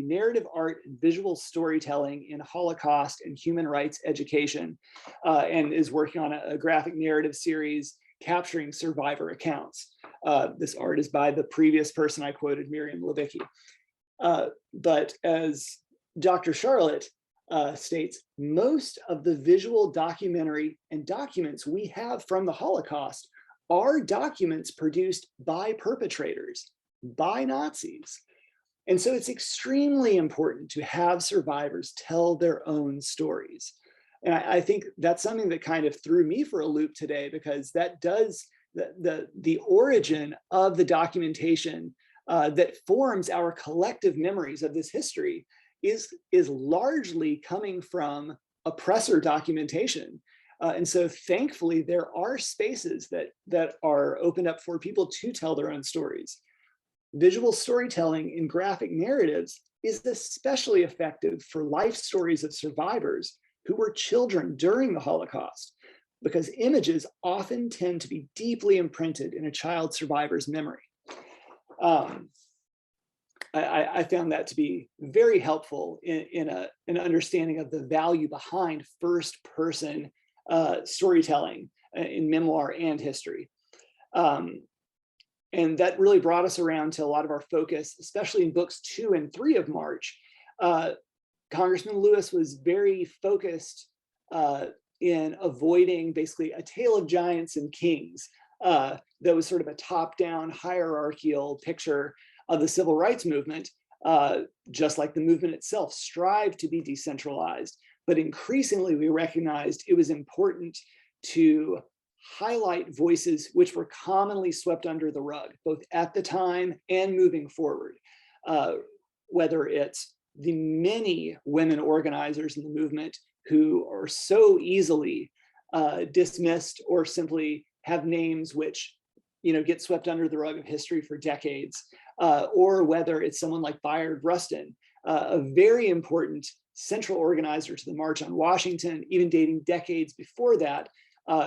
narrative art and visual storytelling in Holocaust and human rights education, and is working on a graphic narrative series capturing survivor accounts. This art is by the previous person I quoted, Miriam Levicki. But as Dr. Charlotte states, most of the visual documentary and documents we have from the Holocaust are documents produced by perpetrators, by Nazis. And so it's extremely important to have survivors tell their own stories. And I think that's something that kind of threw me for a loop today, because that does the origin of the documentation that forms our collective memories of this history is largely coming from oppressor documentation. And so thankfully, there are spaces that are opened up for people to tell their own stories. Visual storytelling in graphic narratives is especially effective for life stories of survivors who were children during the Holocaust, because images often tend to be deeply imprinted in a child survivor's memory. I found that to be very helpful in an understanding of the value behind first-person storytelling in memoir and history. And that really brought us around to a lot of our focus, especially in books 2 and 3 of March. Congressman Lewis was very focused in avoiding basically a tale of giants and kings that was sort of a top-down hierarchical picture of the civil rights movement, just like the movement itself strived to be decentralized. But increasingly, we recognized it was important to highlight voices which were commonly swept under the rug, both at the time and moving forward, whether it's the many women organizers in the movement who are so easily dismissed or simply have names which get swept under the rug of history for decades, or whether it's someone like Bayard Rustin, a very important central organizer to the March on Washington, even dating decades before that,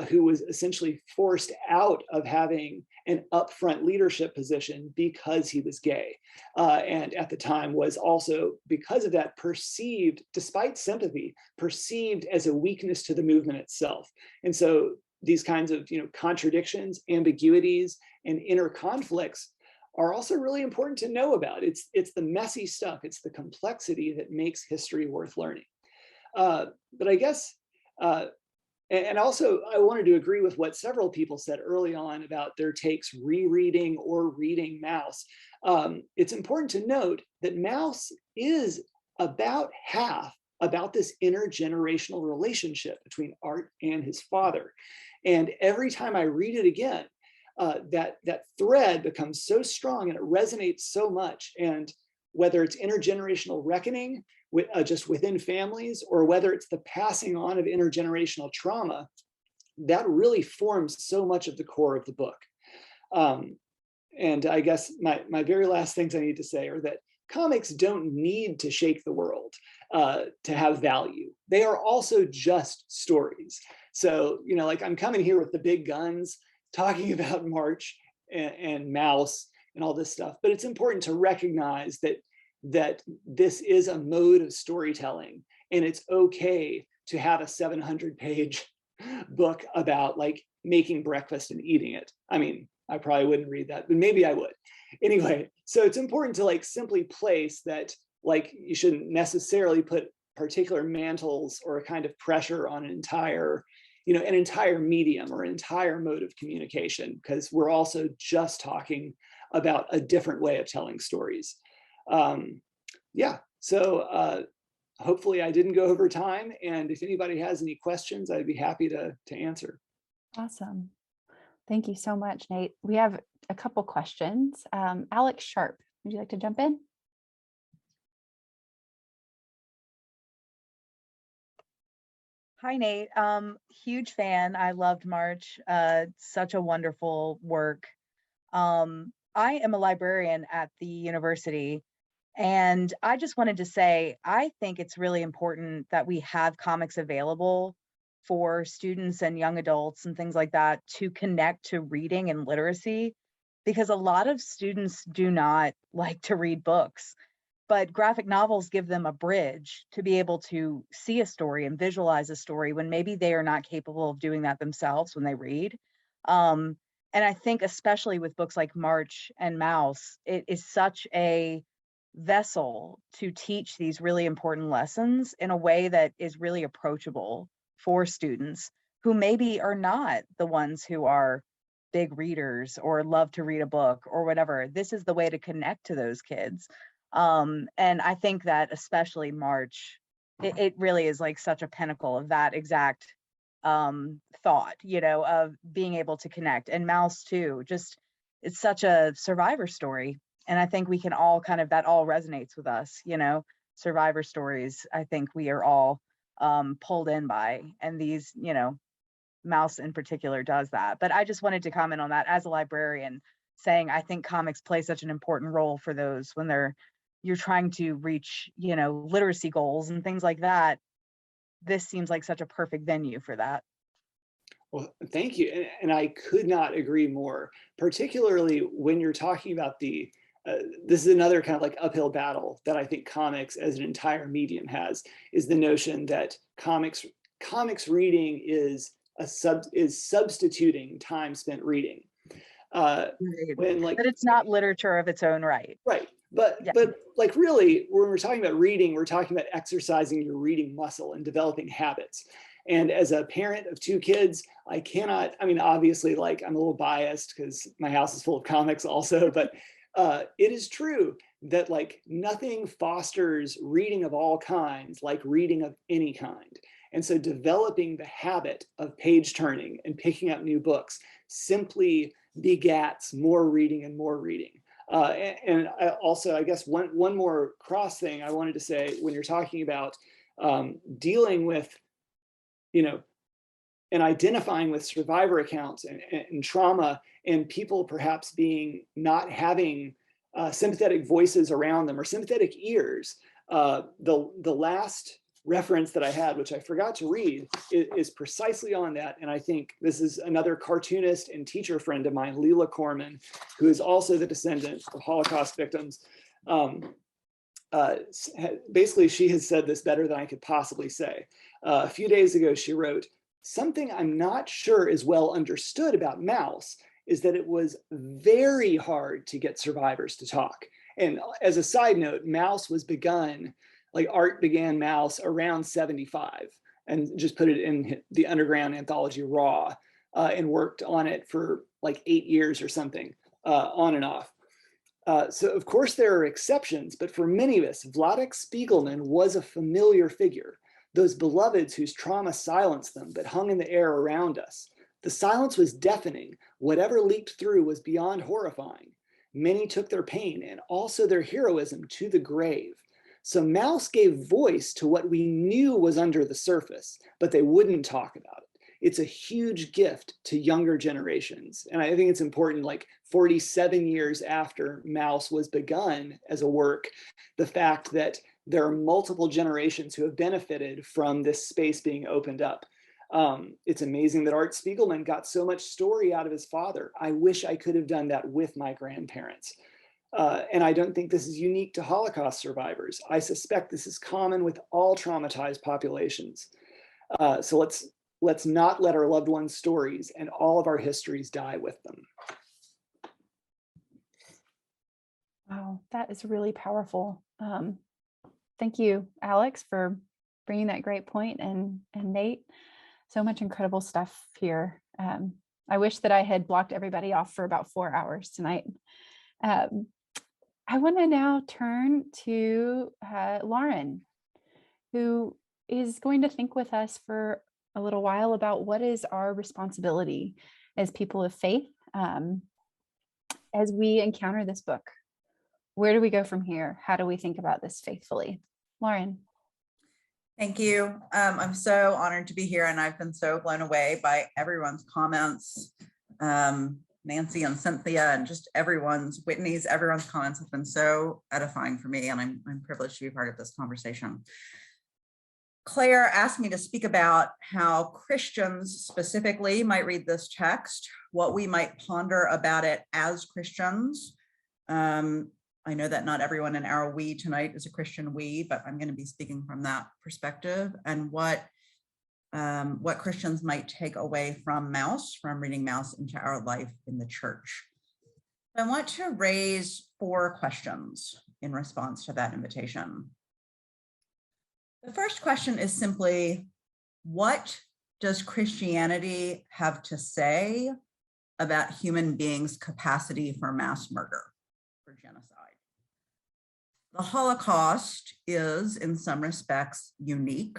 who was essentially forced out of having an upfront leadership position because he was gay. And at the time was also, because of that, perceived, despite sympathy, perceived as a weakness to the movement itself. And so these kinds of contradictions, ambiguities, and inner conflicts are also really important to know about. It's the messy stuff, it's the complexity that makes history worth learning. But I guess, and also I wanted to agree with what several people said early on about their takes rereading or reading Maus. It's important to note that Maus is about half about this intergenerational relationship between Art and his father. And every time I read it again, that thread becomes so strong and it resonates so much. And whether it's intergenerational reckoning with, just within families, or whether it's the passing on of intergenerational trauma, that really forms so much of the core of the book. And I guess my very last things I need to say are that comics don't need to shake the world to have value. They are also just stories. So, you know, like I'm coming here with the big guns talking about March and Mouse and all this stuff, but it's important to recognize that this is a mode of storytelling, and it's okay to have a 700-page book about like making breakfast and eating it. I mean, I probably wouldn't read that, but maybe I would. Anyway, so it's important to like simply place that like you shouldn't necessarily put particular mantles or a kind of pressure on an entire medium or an entire mode of communication, because we're also just talking about a different way of telling stories. Yeah, so hopefully I didn't go over time, and if anybody has any questions, I'd be happy to answer. Awesome. Thank you so much, Nate. We have a couple questions. Alex Sharp, would you like to jump in? Hi, Nate. Huge fan. I loved March. Such a wonderful work. I am a librarian at the university, and I just wanted to say, I think it's really important that we have comics available for students and young adults and things like that to connect to reading and literacy, because a lot of students do not like to read books, but graphic novels give them a bridge to be able to see a story and visualize a story when maybe they are not capable of doing that themselves when they read. And I think especially with books like March and Mouse, it is such a vessel to teach these really important lessons in a way that is really approachable for students who maybe are not the ones who are big readers or love to read a book or whatever. This is the way to connect to those kids. And I think that especially March, it really is like such a pinnacle of that exact thought, you know, of being able to connect. And Mouse too, just it's such a survivor story. And I think we can all kind of, that all resonates with us, you know, survivor stories. I think we are all pulled in by, and these, you know, Mouse in particular does that. But I just wanted to comment on that as a librarian, saying I think comics play such an important role for those when you're trying to reach, you know, literacy goals and things like that. This seems like such a perfect venue for that. Well, thank you. And I could not agree more, particularly when you're talking about this is another kind of like uphill battle that I think comics as an entire medium has, is the notion that comics reading is substituting time spent reading. When like, but it's not literature of its own right. Right. But like really, when we're talking about reading, we're talking about exercising your reading muscle and developing habits. And as a parent of 2 kids, I mean, obviously, like I'm a little biased because my house is full of comics also, but it is true that like nothing fosters reading of all kinds like reading of any kind. And so developing the habit of page turning and picking up new books simply begats more reading and more reading. And I also, I guess one more cross thing I wanted to say when you're talking about dealing with, you know, and identifying with survivor accounts and trauma, and people perhaps not having sympathetic voices around them or sympathetic ears. The last reference that I had, which I forgot to read, is precisely on that. And I think this is another cartoonist and teacher friend of mine, Leela Corman, who is also the descendant of Holocaust victims. Basically, she has said this better than I could possibly say. A few days ago, she wrote, "Something I'm not sure is well understood about Mouse is that it was very hard to get survivors to talk." And as a side note, Mouse was begun, like Art began Mouse around 75 and just put it in the underground anthology Raw and worked on it for like 8 years or something, on and off. So of course there are exceptions, but for many of us, Vladek Spiegelman was a familiar figure. Those beloveds whose trauma silenced them, but hung in the air around us. The silence was deafening. Whatever leaked through was beyond horrifying. Many took their pain and also their heroism to the grave. So Maus gave voice to what we knew was under the surface, but they wouldn't talk about it. It's a huge gift to younger generations. And I think it's important, like 47 years after Maus was begun as a work, the fact that there are multiple generations who have benefited from this space being opened up. It's amazing that Art Spiegelman got so much story out of his father. I wish I could have done that with my grandparents. And I don't think this is unique to Holocaust survivors. I suspect this is common with all traumatized populations. So let's not let our loved ones' stories and all of our histories die with them. Wow, that is really powerful. Thank you, Alex, for bringing that great point, and Nate. So much incredible stuff here. I wish that I had blocked everybody off for about 4 hours tonight. I want to now turn to Lauren, who is going to think with us for a little while about what is our responsibility as people of faith as we encounter this book. Where do we go from here? How do we think about this faithfully? Lauren. Thank you. I'm so honored to be here, and I've been so blown away by everyone's comments. Nancy and Cynthia and just Whitney's, everyone's comments have been so edifying for me, and I'm privileged to be part of this conversation. Claire asked me to speak about how Christians specifically might read this text, what we might ponder about it as Christians. I know that not everyone in our we tonight is a Christian we, but I'm going to be speaking from that perspective, and what Christians might take away from reading Maus into our life in the church. I want to raise 4 questions in response to that invitation. The first question is simply, what does Christianity have to say about human beings' capacity for mass murder, for genocide? The Holocaust is, in some respects, unique.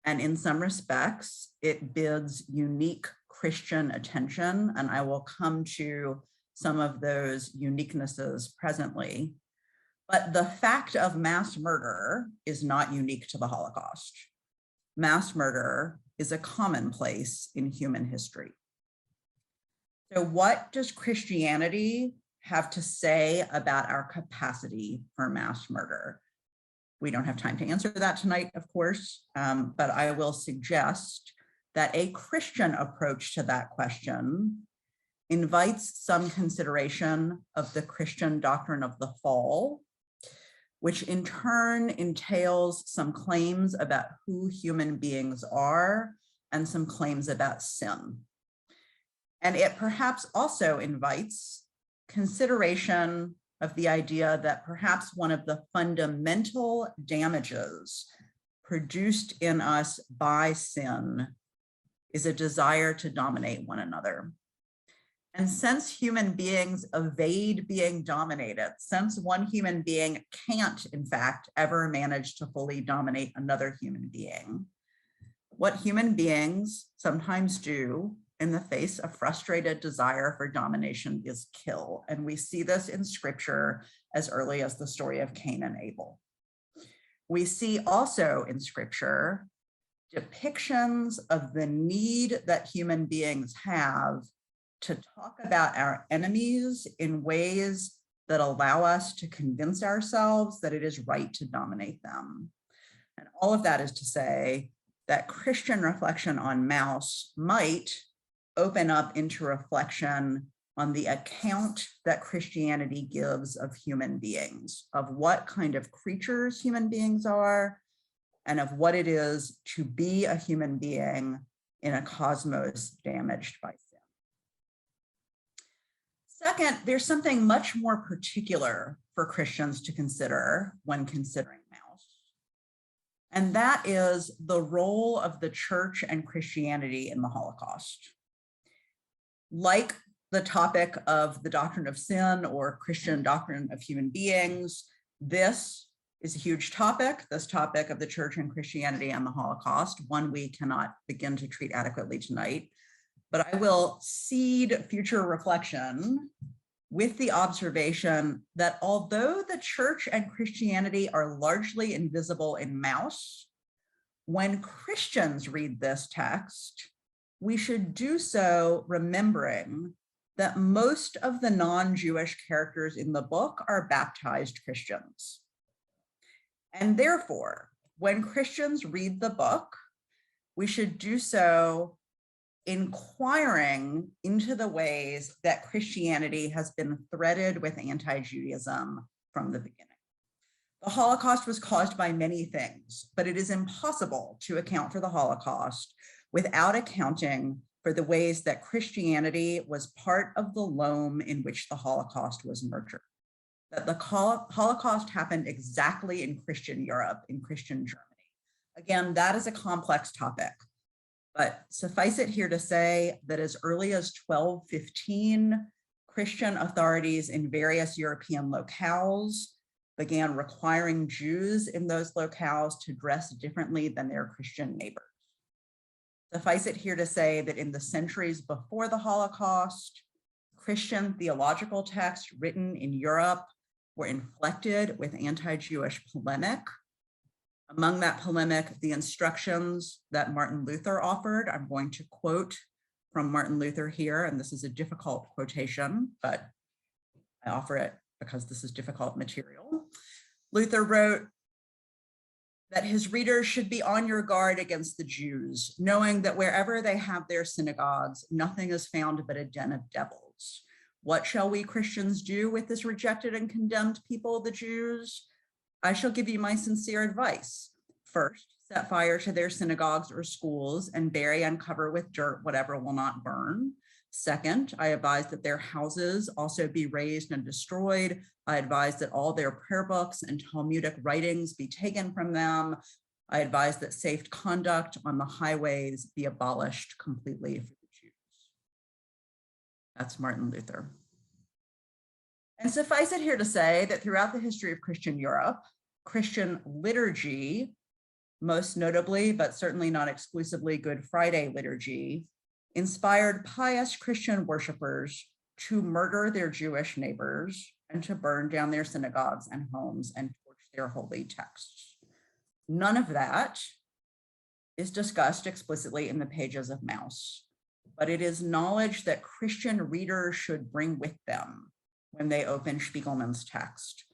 And in some respects, it bids unique Christian attention. And I will come to some of those uniquenesses presently. But the fact of mass murder is not unique to the Holocaust. Mass murder is a commonplace in human history. So what does Christianity have to say about our capacity for mass murder? We don't have time to answer that tonight, of course, but I will suggest that a Christian approach to that question invites some consideration of the Christian doctrine of the fall, which in turn entails some claims about who human beings are and some claims about sin. And it perhaps also invites consideration of the idea that perhaps one of the fundamental damages produced in us by sin is a desire to dominate one another. And since human beings evade being dominated, since one human being can't, in fact, ever manage to fully dominate another human being, what human beings sometimes do in the face of frustrated desire for domination is kill. And we see this in scripture as early as the story of Cain and Abel. We see also in scripture depictions of the need that human beings have to talk about our enemies in ways that allow us to convince ourselves that it is right to dominate them. And all of that is to say that Christian reflection on Maus might open up into reflection on the account that Christianity gives of human beings, of what kind of creatures human beings are, and of what it is to be a human being in a cosmos damaged by sin. Second, there's something much more particular for Christians to consider when considering Maus, and that is the role of the church and Christianity in the Holocaust. Like the topic of the doctrine of sin or Christian doctrine of human beings. This is a huge topic, this topic of the church and Christianity and the Holocaust, one we cannot begin to treat adequately tonight. But I will seed future reflection with the observation that although the church and Christianity are largely invisible in Maus, when Christians read this text, we should do so remembering that most of the non-Jewish characters in the book are baptized Christians. And therefore, when Christians read the book, we should do so inquiring into the ways that Christianity has been threaded with anti-Judaism from the beginning. The Holocaust was caused by many things, but it is impossible to account for the Holocaust without accounting for the ways that Christianity was part of the loam in which the Holocaust was nurtured. That the Holocaust happened exactly in Christian Europe, in Christian Germany. Again, that is a complex topic, but suffice it here to say that as early as 1215, Christian authorities in various European locales began requiring Jews in those locales to dress differently than their Christian neighbors. Suffice it here to say that in the centuries before the Holocaust, Christian theological texts written in Europe were inflected with anti-Jewish polemic. Among that polemic, the instructions that Martin Luther offered. I'm going to quote from Martin Luther here, and this is a difficult quotation, but I offer it because this is difficult material. Luther wrote that his readers should be on your guard against the Jews, knowing that wherever they have their synagogues, nothing is found but a den of devils. What shall we Christians do with this rejected and condemned people, the Jews? I shall give you my sincere advice. First, set fire to their synagogues or schools and bury and cover with dirt whatever will not burn. Second, I advise that their houses also be razed and destroyed. I advise that all their prayer books and Talmudic writings be taken from them. I advise that safe conduct on the highways be abolished completely for the Jews. That's Martin Luther. And suffice it here to say that throughout the history of Christian Europe, Christian liturgy, most notably, but certainly not exclusively Good Friday liturgy, inspired pious Christian worshipers to murder their Jewish neighbors and to burn down their synagogues and homes and torch their holy texts. None of that is discussed explicitly in the pages of Maus, but it is knowledge that Christian readers should bring with them when they open Spiegelman's text.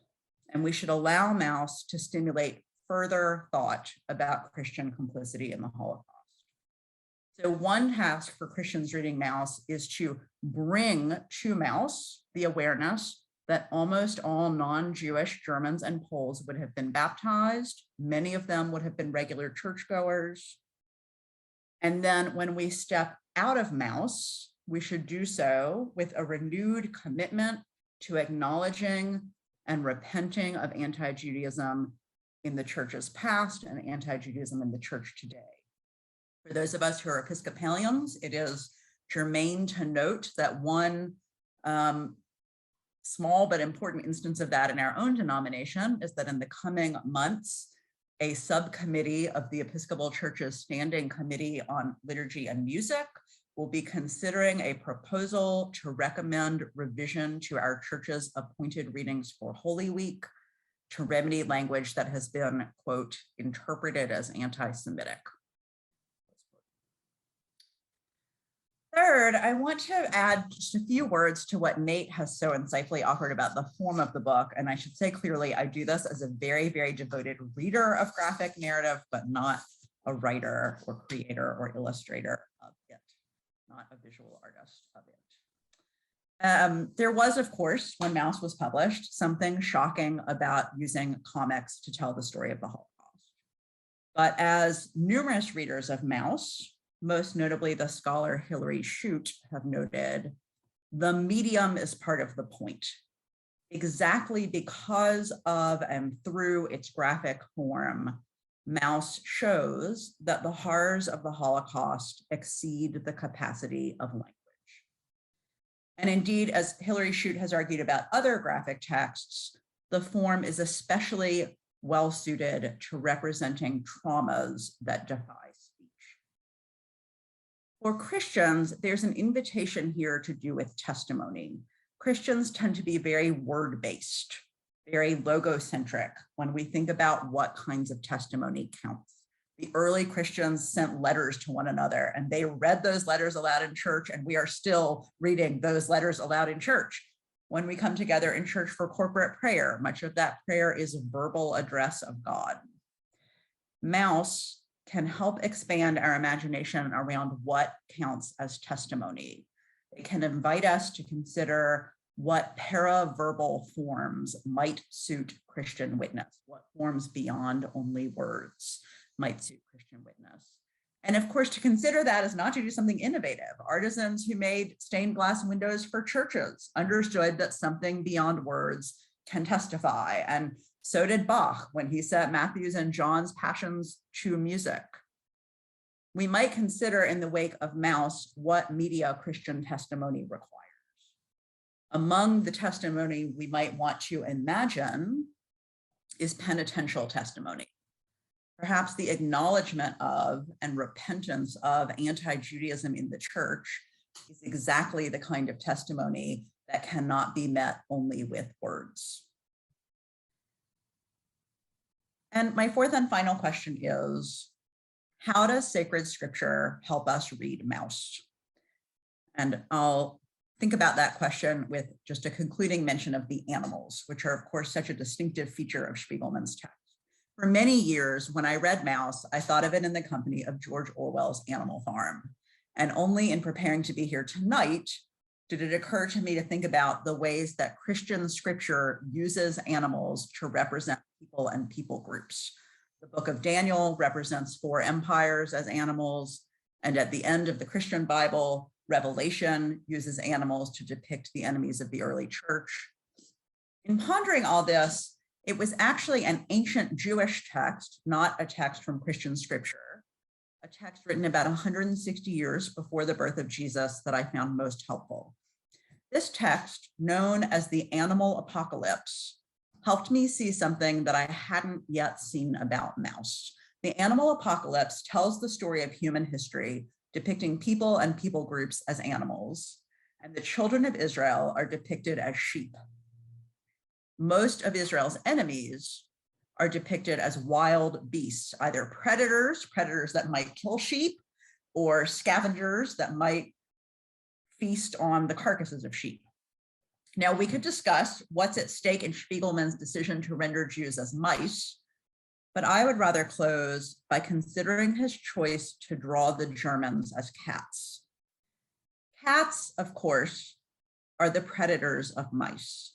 And we should allow Maus to stimulate further thought about Christian complicity in the Holocaust. So one task for Christians reading Maus is to bring to Maus the awareness that almost all non-Jewish Germans and Poles would have been baptized. Many of them would have been regular churchgoers. And then when we step out of Maus, we should do so with a renewed commitment to acknowledging and repenting of anti-Judaism in the church's past and anti-Judaism in the church today. For those of us who are Episcopalians, it is germane to note that one small but important instance of that in our own denomination is that in the coming months, a subcommittee of the Episcopal Church's Standing Committee on Liturgy and Music will be considering a proposal to recommend revision to our church's appointed readings for Holy Week to remedy language that has been, quote, interpreted as anti-Semitic. Third, I want to add just a few words to what Nate has so insightfully offered about the form of the book. And I should say clearly, I do this as a very, very devoted reader of graphic narrative, but not a writer or creator or illustrator of it, not a visual artist of it. There was, of course, when Maus was published, something shocking about using comics to tell the story of the Holocaust. But as numerous readers of Maus, most notably the scholar Hilary Shute, have noted, the medium is part of the point. Exactly because of and through its graphic form, Maus shows that the horrors of the Holocaust exceed the capacity of language. And indeed, as Hilary Shute has argued about other graphic texts, the form is especially well suited to representing traumas that defy speech. For Christians, there's an invitation here to do with testimony. Christians tend to be very word-based, very logocentric when we think about what kinds of testimony counts. The early Christians sent letters to one another, and they read those letters aloud in church, and we are still reading those letters aloud in church. When we come together in church for corporate prayer, much of that prayer is a verbal address of God. Mouse can help expand our imagination around what counts as testimony. It can invite us to consider what paraverbal forms might suit Christian witness, what forms beyond only words might suit Christian witness. And of course, to consider that is not to do something innovative. Artisans who made stained glass windows for churches understood that something beyond words can testify. And so did Bach when he set Matthew's and John's passions to music. We might consider in the wake of Mouse what media Christian testimony requires. Among the testimony we might want to imagine is penitential testimony. Perhaps the acknowledgement of and repentance of anti-Judaism in the church is exactly the kind of testimony that cannot be met only with words. And my fourth and final question is, how does sacred scripture help us read Mouse? And I'll think about that question with just a concluding mention of the animals, which are of course such a distinctive feature of Spiegelman's text. For many years, when I read Mouse, I thought of it in the company of George Orwell's Animal Farm. And only in preparing to be here tonight did it occur to me to think about the ways that Christian scripture uses animals to represent people and people groups. The book of Daniel represents 4 empires as animals, and at the end of the Christian Bible, Revelation uses animals to depict the enemies of the early church. In pondering all this, it was actually an ancient Jewish text, not a text from Christian scripture, a text written about 160 years before the birth of Jesus that I found most helpful. This text, known as the Animal Apocalypse, helped me see something that I hadn't yet seen about Mouse. The Animal Apocalypse tells the story of human history, depicting people and people groups as animals, and the children of Israel are depicted as sheep. Most of Israel's enemies are depicted as wild beasts, either predators that might kill sheep, or scavengers that might feast on the carcasses of sheep. Now, we could discuss what's at stake in Spiegelman's decision to render Jews as mice, but I would rather close by considering his choice to draw the Germans as cats. Cats, of course, are the predators of mice.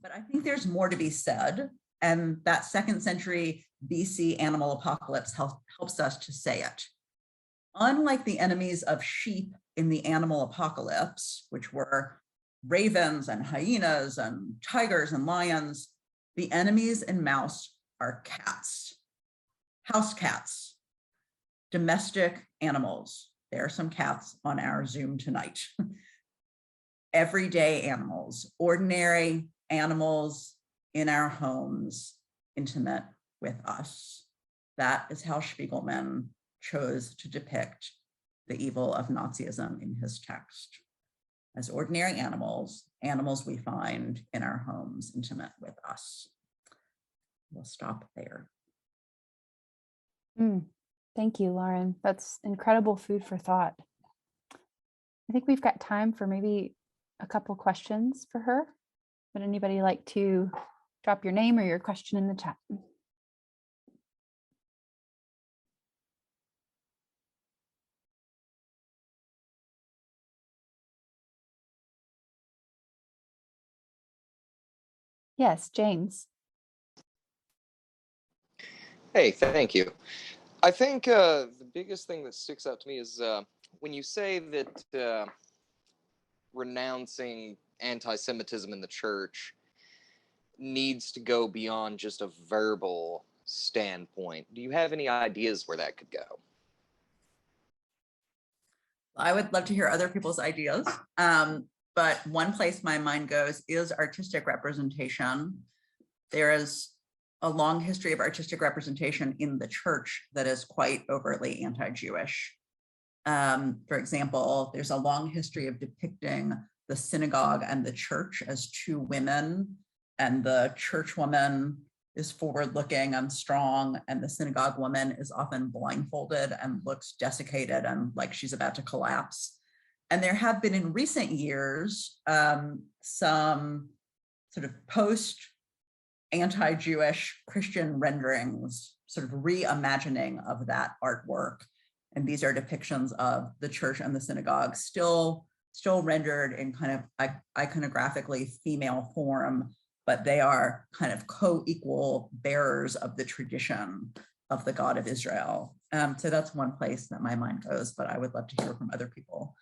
But I think there's more to be said, and that 2nd century BC Animal Apocalypse helps us to say it. Unlike the enemies of sheep in the Animal Apocalypse, which were ravens and hyenas and tigers and lions, the enemies in Mouse are cats, house cats, domestic animals. There are some cats on our Zoom tonight. Everyday animals, ordinary animals in our homes, intimate with us. That is how Spiegelman chose to depict the evil of Nazism in his text. As ordinary animals, animals we find in our homes, intimate with us. We'll stop there. Thank you, Lauren. That's incredible food for thought. I think we've got time for maybe a couple questions for her. Would anybody like to drop your name or your question in the chat? Yes, James. Hey, thank you. I think the biggest thing that sticks out to me is when you say that renouncing anti-Semitism in the church needs to go beyond just a verbal standpoint. Do you have any ideas where that could go? I would love to hear other people's ideas. but one place my mind goes is artistic representation. There is a long history of artistic representation in the church that is quite overtly anti-Jewish. For example, there's a long history of depicting the synagogue and the church as two women, and the church woman is forward-looking and strong, and the synagogue woman is often blindfolded and looks desiccated and like she's about to collapse. And there have been in recent years some sort of post anti-Jewish Christian renderings, sort of reimagining of that artwork. And these are depictions of the church and the synagogue still rendered in kind of iconographically female form, but they are kind of co-equal bearers of the tradition of the God of Israel. So that's one place that my mind goes, but I would love to hear from other people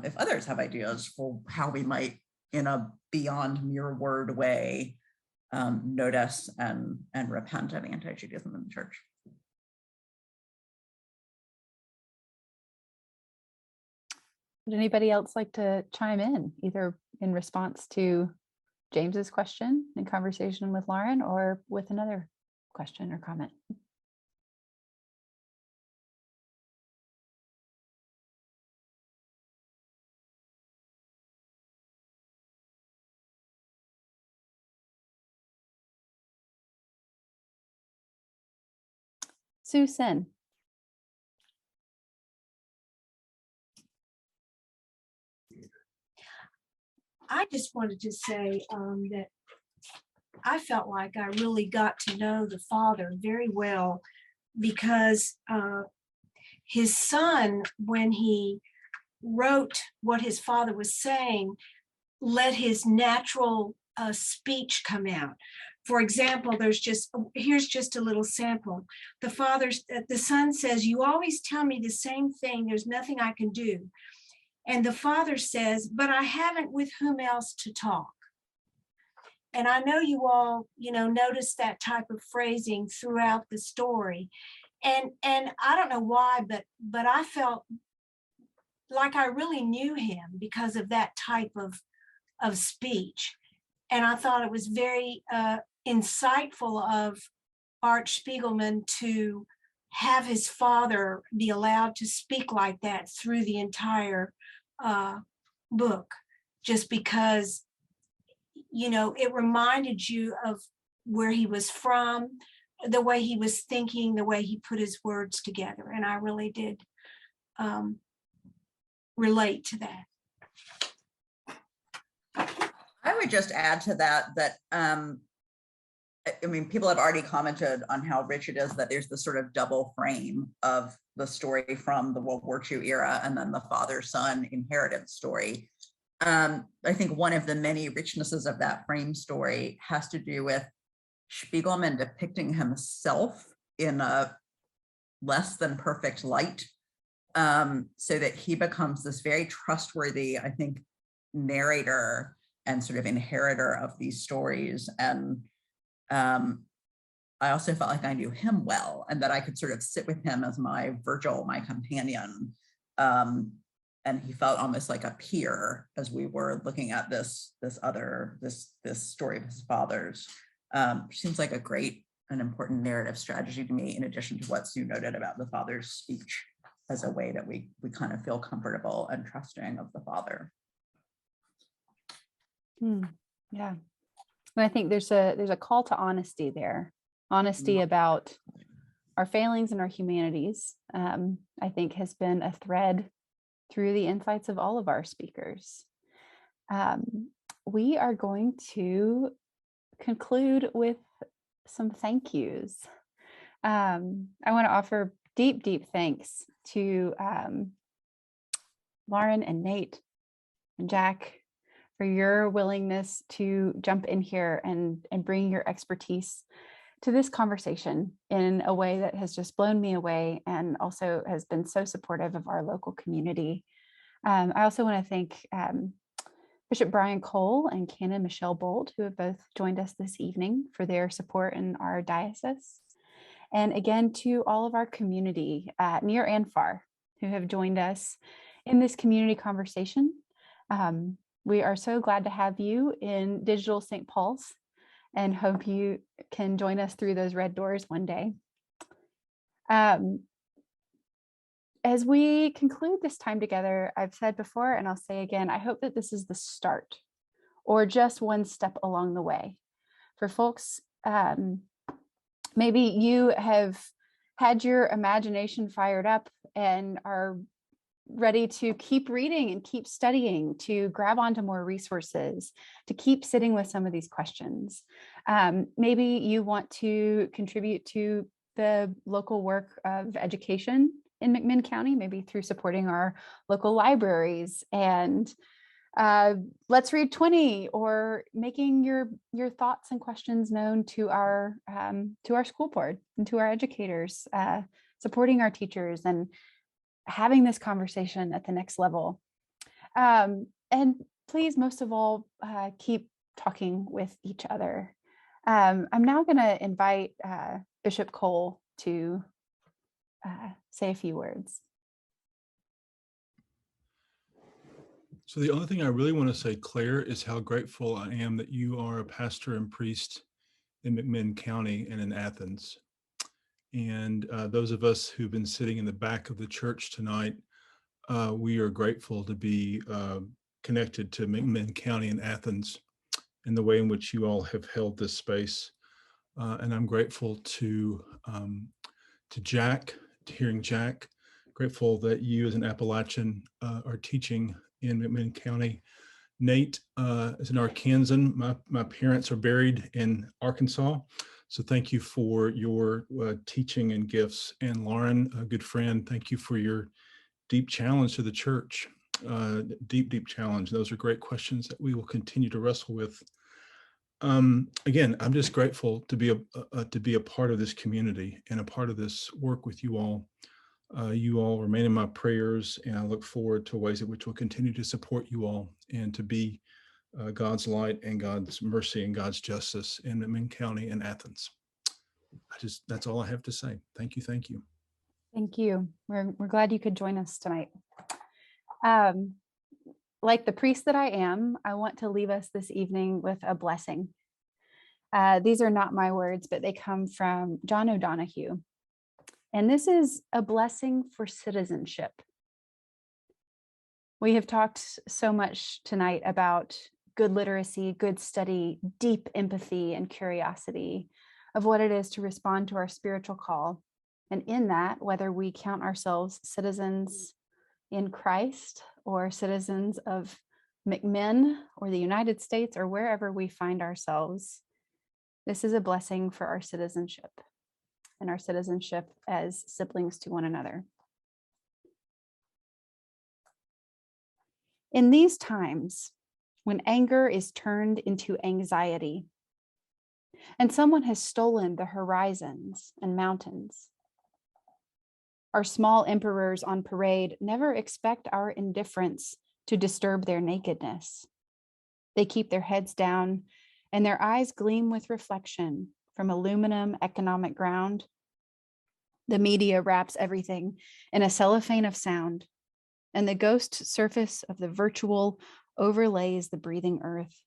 if others have ideas for how we might, in a beyond mere word way, notice and repent of anti-Judaism in the church. Would anybody else like to chime in, either in response to James's question in conversation with Lauren, or with another question or comment? Susan. I just wanted to say that I felt like I really got to know the father very well, because his son, when he wrote what his father was saying, let his natural speech come out. For example, here's just a little sample. The son says, "You always tell me the same thing. There's nothing I can do." And the father says, "But I haven't with whom else to talk." And I know you all, notice that type of phrasing throughout the story. And I don't know why, but I felt like I really knew him because of that type of speech. And I thought it was very insightful of Art Spiegelman to have his father be allowed to speak like that through the entire book, just because, it reminded you of where he was from, the way he was thinking, the way he put his words together. And I really did relate to that. I would just add to that people have already commented on how rich it is that there's this sort of double frame of the story from the World War II era and then the father-son inheritance story. I think one of the many richnesses of that frame story has to do with Spiegelman depicting himself in a less than perfect light, so that he becomes this very trustworthy, I think, narrator and sort of inheritor of these stories. And I also felt like I knew him well, and that I could sort of sit with him as my Virgil, my companion. And he felt almost like a peer as we were looking at this story of his father's. Which seems like a great and important narrative strategy to me, in addition to what Sue noted about the father's speech as a way that we kind of feel comfortable and trusting of the father. Yeah. And I think there's a call to honesty there. Honesty about our failings and our humanities, I think, has been a thread through the insights of all of our speakers. We are going to conclude with some thank yous. I want to offer deep thanks to Lauren and Nate and Jack for your willingness to jump in here and bring your expertise to this conversation in a way that has just blown me away, and also has been so supportive of our local community. I also want to thank Bishop Brian Cole and Canon Michelle Bolt, who have both joined us this evening, for their support in our diocese. And again, to all of our community, near and far, who have joined us in this community conversation. we are so glad to have you in digital St. Paul's and hope you can join us through those red doors one day. As we conclude this time together, I've said before, and I'll say again, I hope that this is the start or just one step along the way. For folks, maybe you have had your imagination fired up and are ready to keep reading and keep studying, to grab onto more resources, to keep sitting with some of these questions. Maybe you want to contribute to the local work of education in McMinn County, maybe through supporting our local libraries and Let's Read 20, or making your thoughts and questions known to our school board and to our educators, supporting our teachers and having this conversation at the next level. And please, most of all, keep talking with each other. I'm now going to invite Bishop Cole to say a few words. So the only thing I really want to say, Claire, is how grateful I am that you are a pastor and priest in McMinn County and in Athens. And those of us who've been sitting in the back of the church tonight, we are grateful to be connected to McMinn County and Athens in the way in which you all have held this space. And I'm grateful to Jack, to hearing Jack, grateful that you as an Appalachian are teaching in McMinn County. Nate is an Arkansan. My parents are buried in Arkansas. So thank you for your teaching and gifts. And Lauren, a good friend, thank you for your deep challenge to the church. Deep challenge. Those are great questions that we will continue to wrestle with. Again, I'm just grateful to be a part of this community and a part of this work with you all. You all remain in my prayers, and I look forward to ways in which we'll continue to support you all and to be God's light and God's mercy and God's justice in McMinn County and Athens. That's all I have to say. Thank you. Thank you. Thank you. We're glad you could join us tonight. Like the priest that I am, I want to leave us this evening with a blessing. These are not my words, but they come from John O'Donohue. And this is a blessing for citizenship. We have talked so much tonight about good literacy, good study, deep empathy and curiosity of what it is to respond to our spiritual call. And in that, whether we count ourselves citizens in Christ or citizens of McMinn or the United States or wherever we find ourselves, this is a blessing for our citizenship and our citizenship as siblings to one another. In these times, when anger is turned into anxiety, and someone has stolen the horizons and mountains, our small emperors on parade never expect our indifference to disturb their nakedness. They keep their heads down, and their eyes gleam with reflection from aluminum economic ground. The media wraps everything in a cellophane of sound, and the ghost surface of the virtual overlays the breathing earth.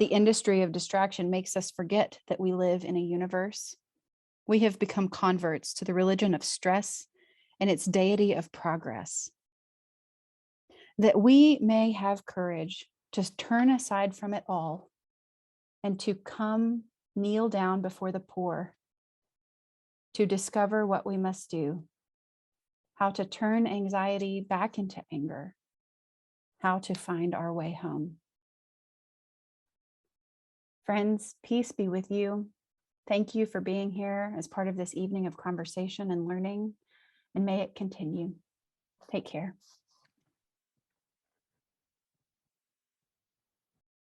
The industry of distraction makes us forget that we live in a universe. We have become converts to the religion of stress and its deity of progress. That we may have courage to turn aside from it all and to come kneel down before the poor, to discover what we must do, how to turn anxiety back into anger, how to find our way home. Friends, peace be with you. Thank you for being here as part of this evening of conversation and learning, and may it continue. Take care.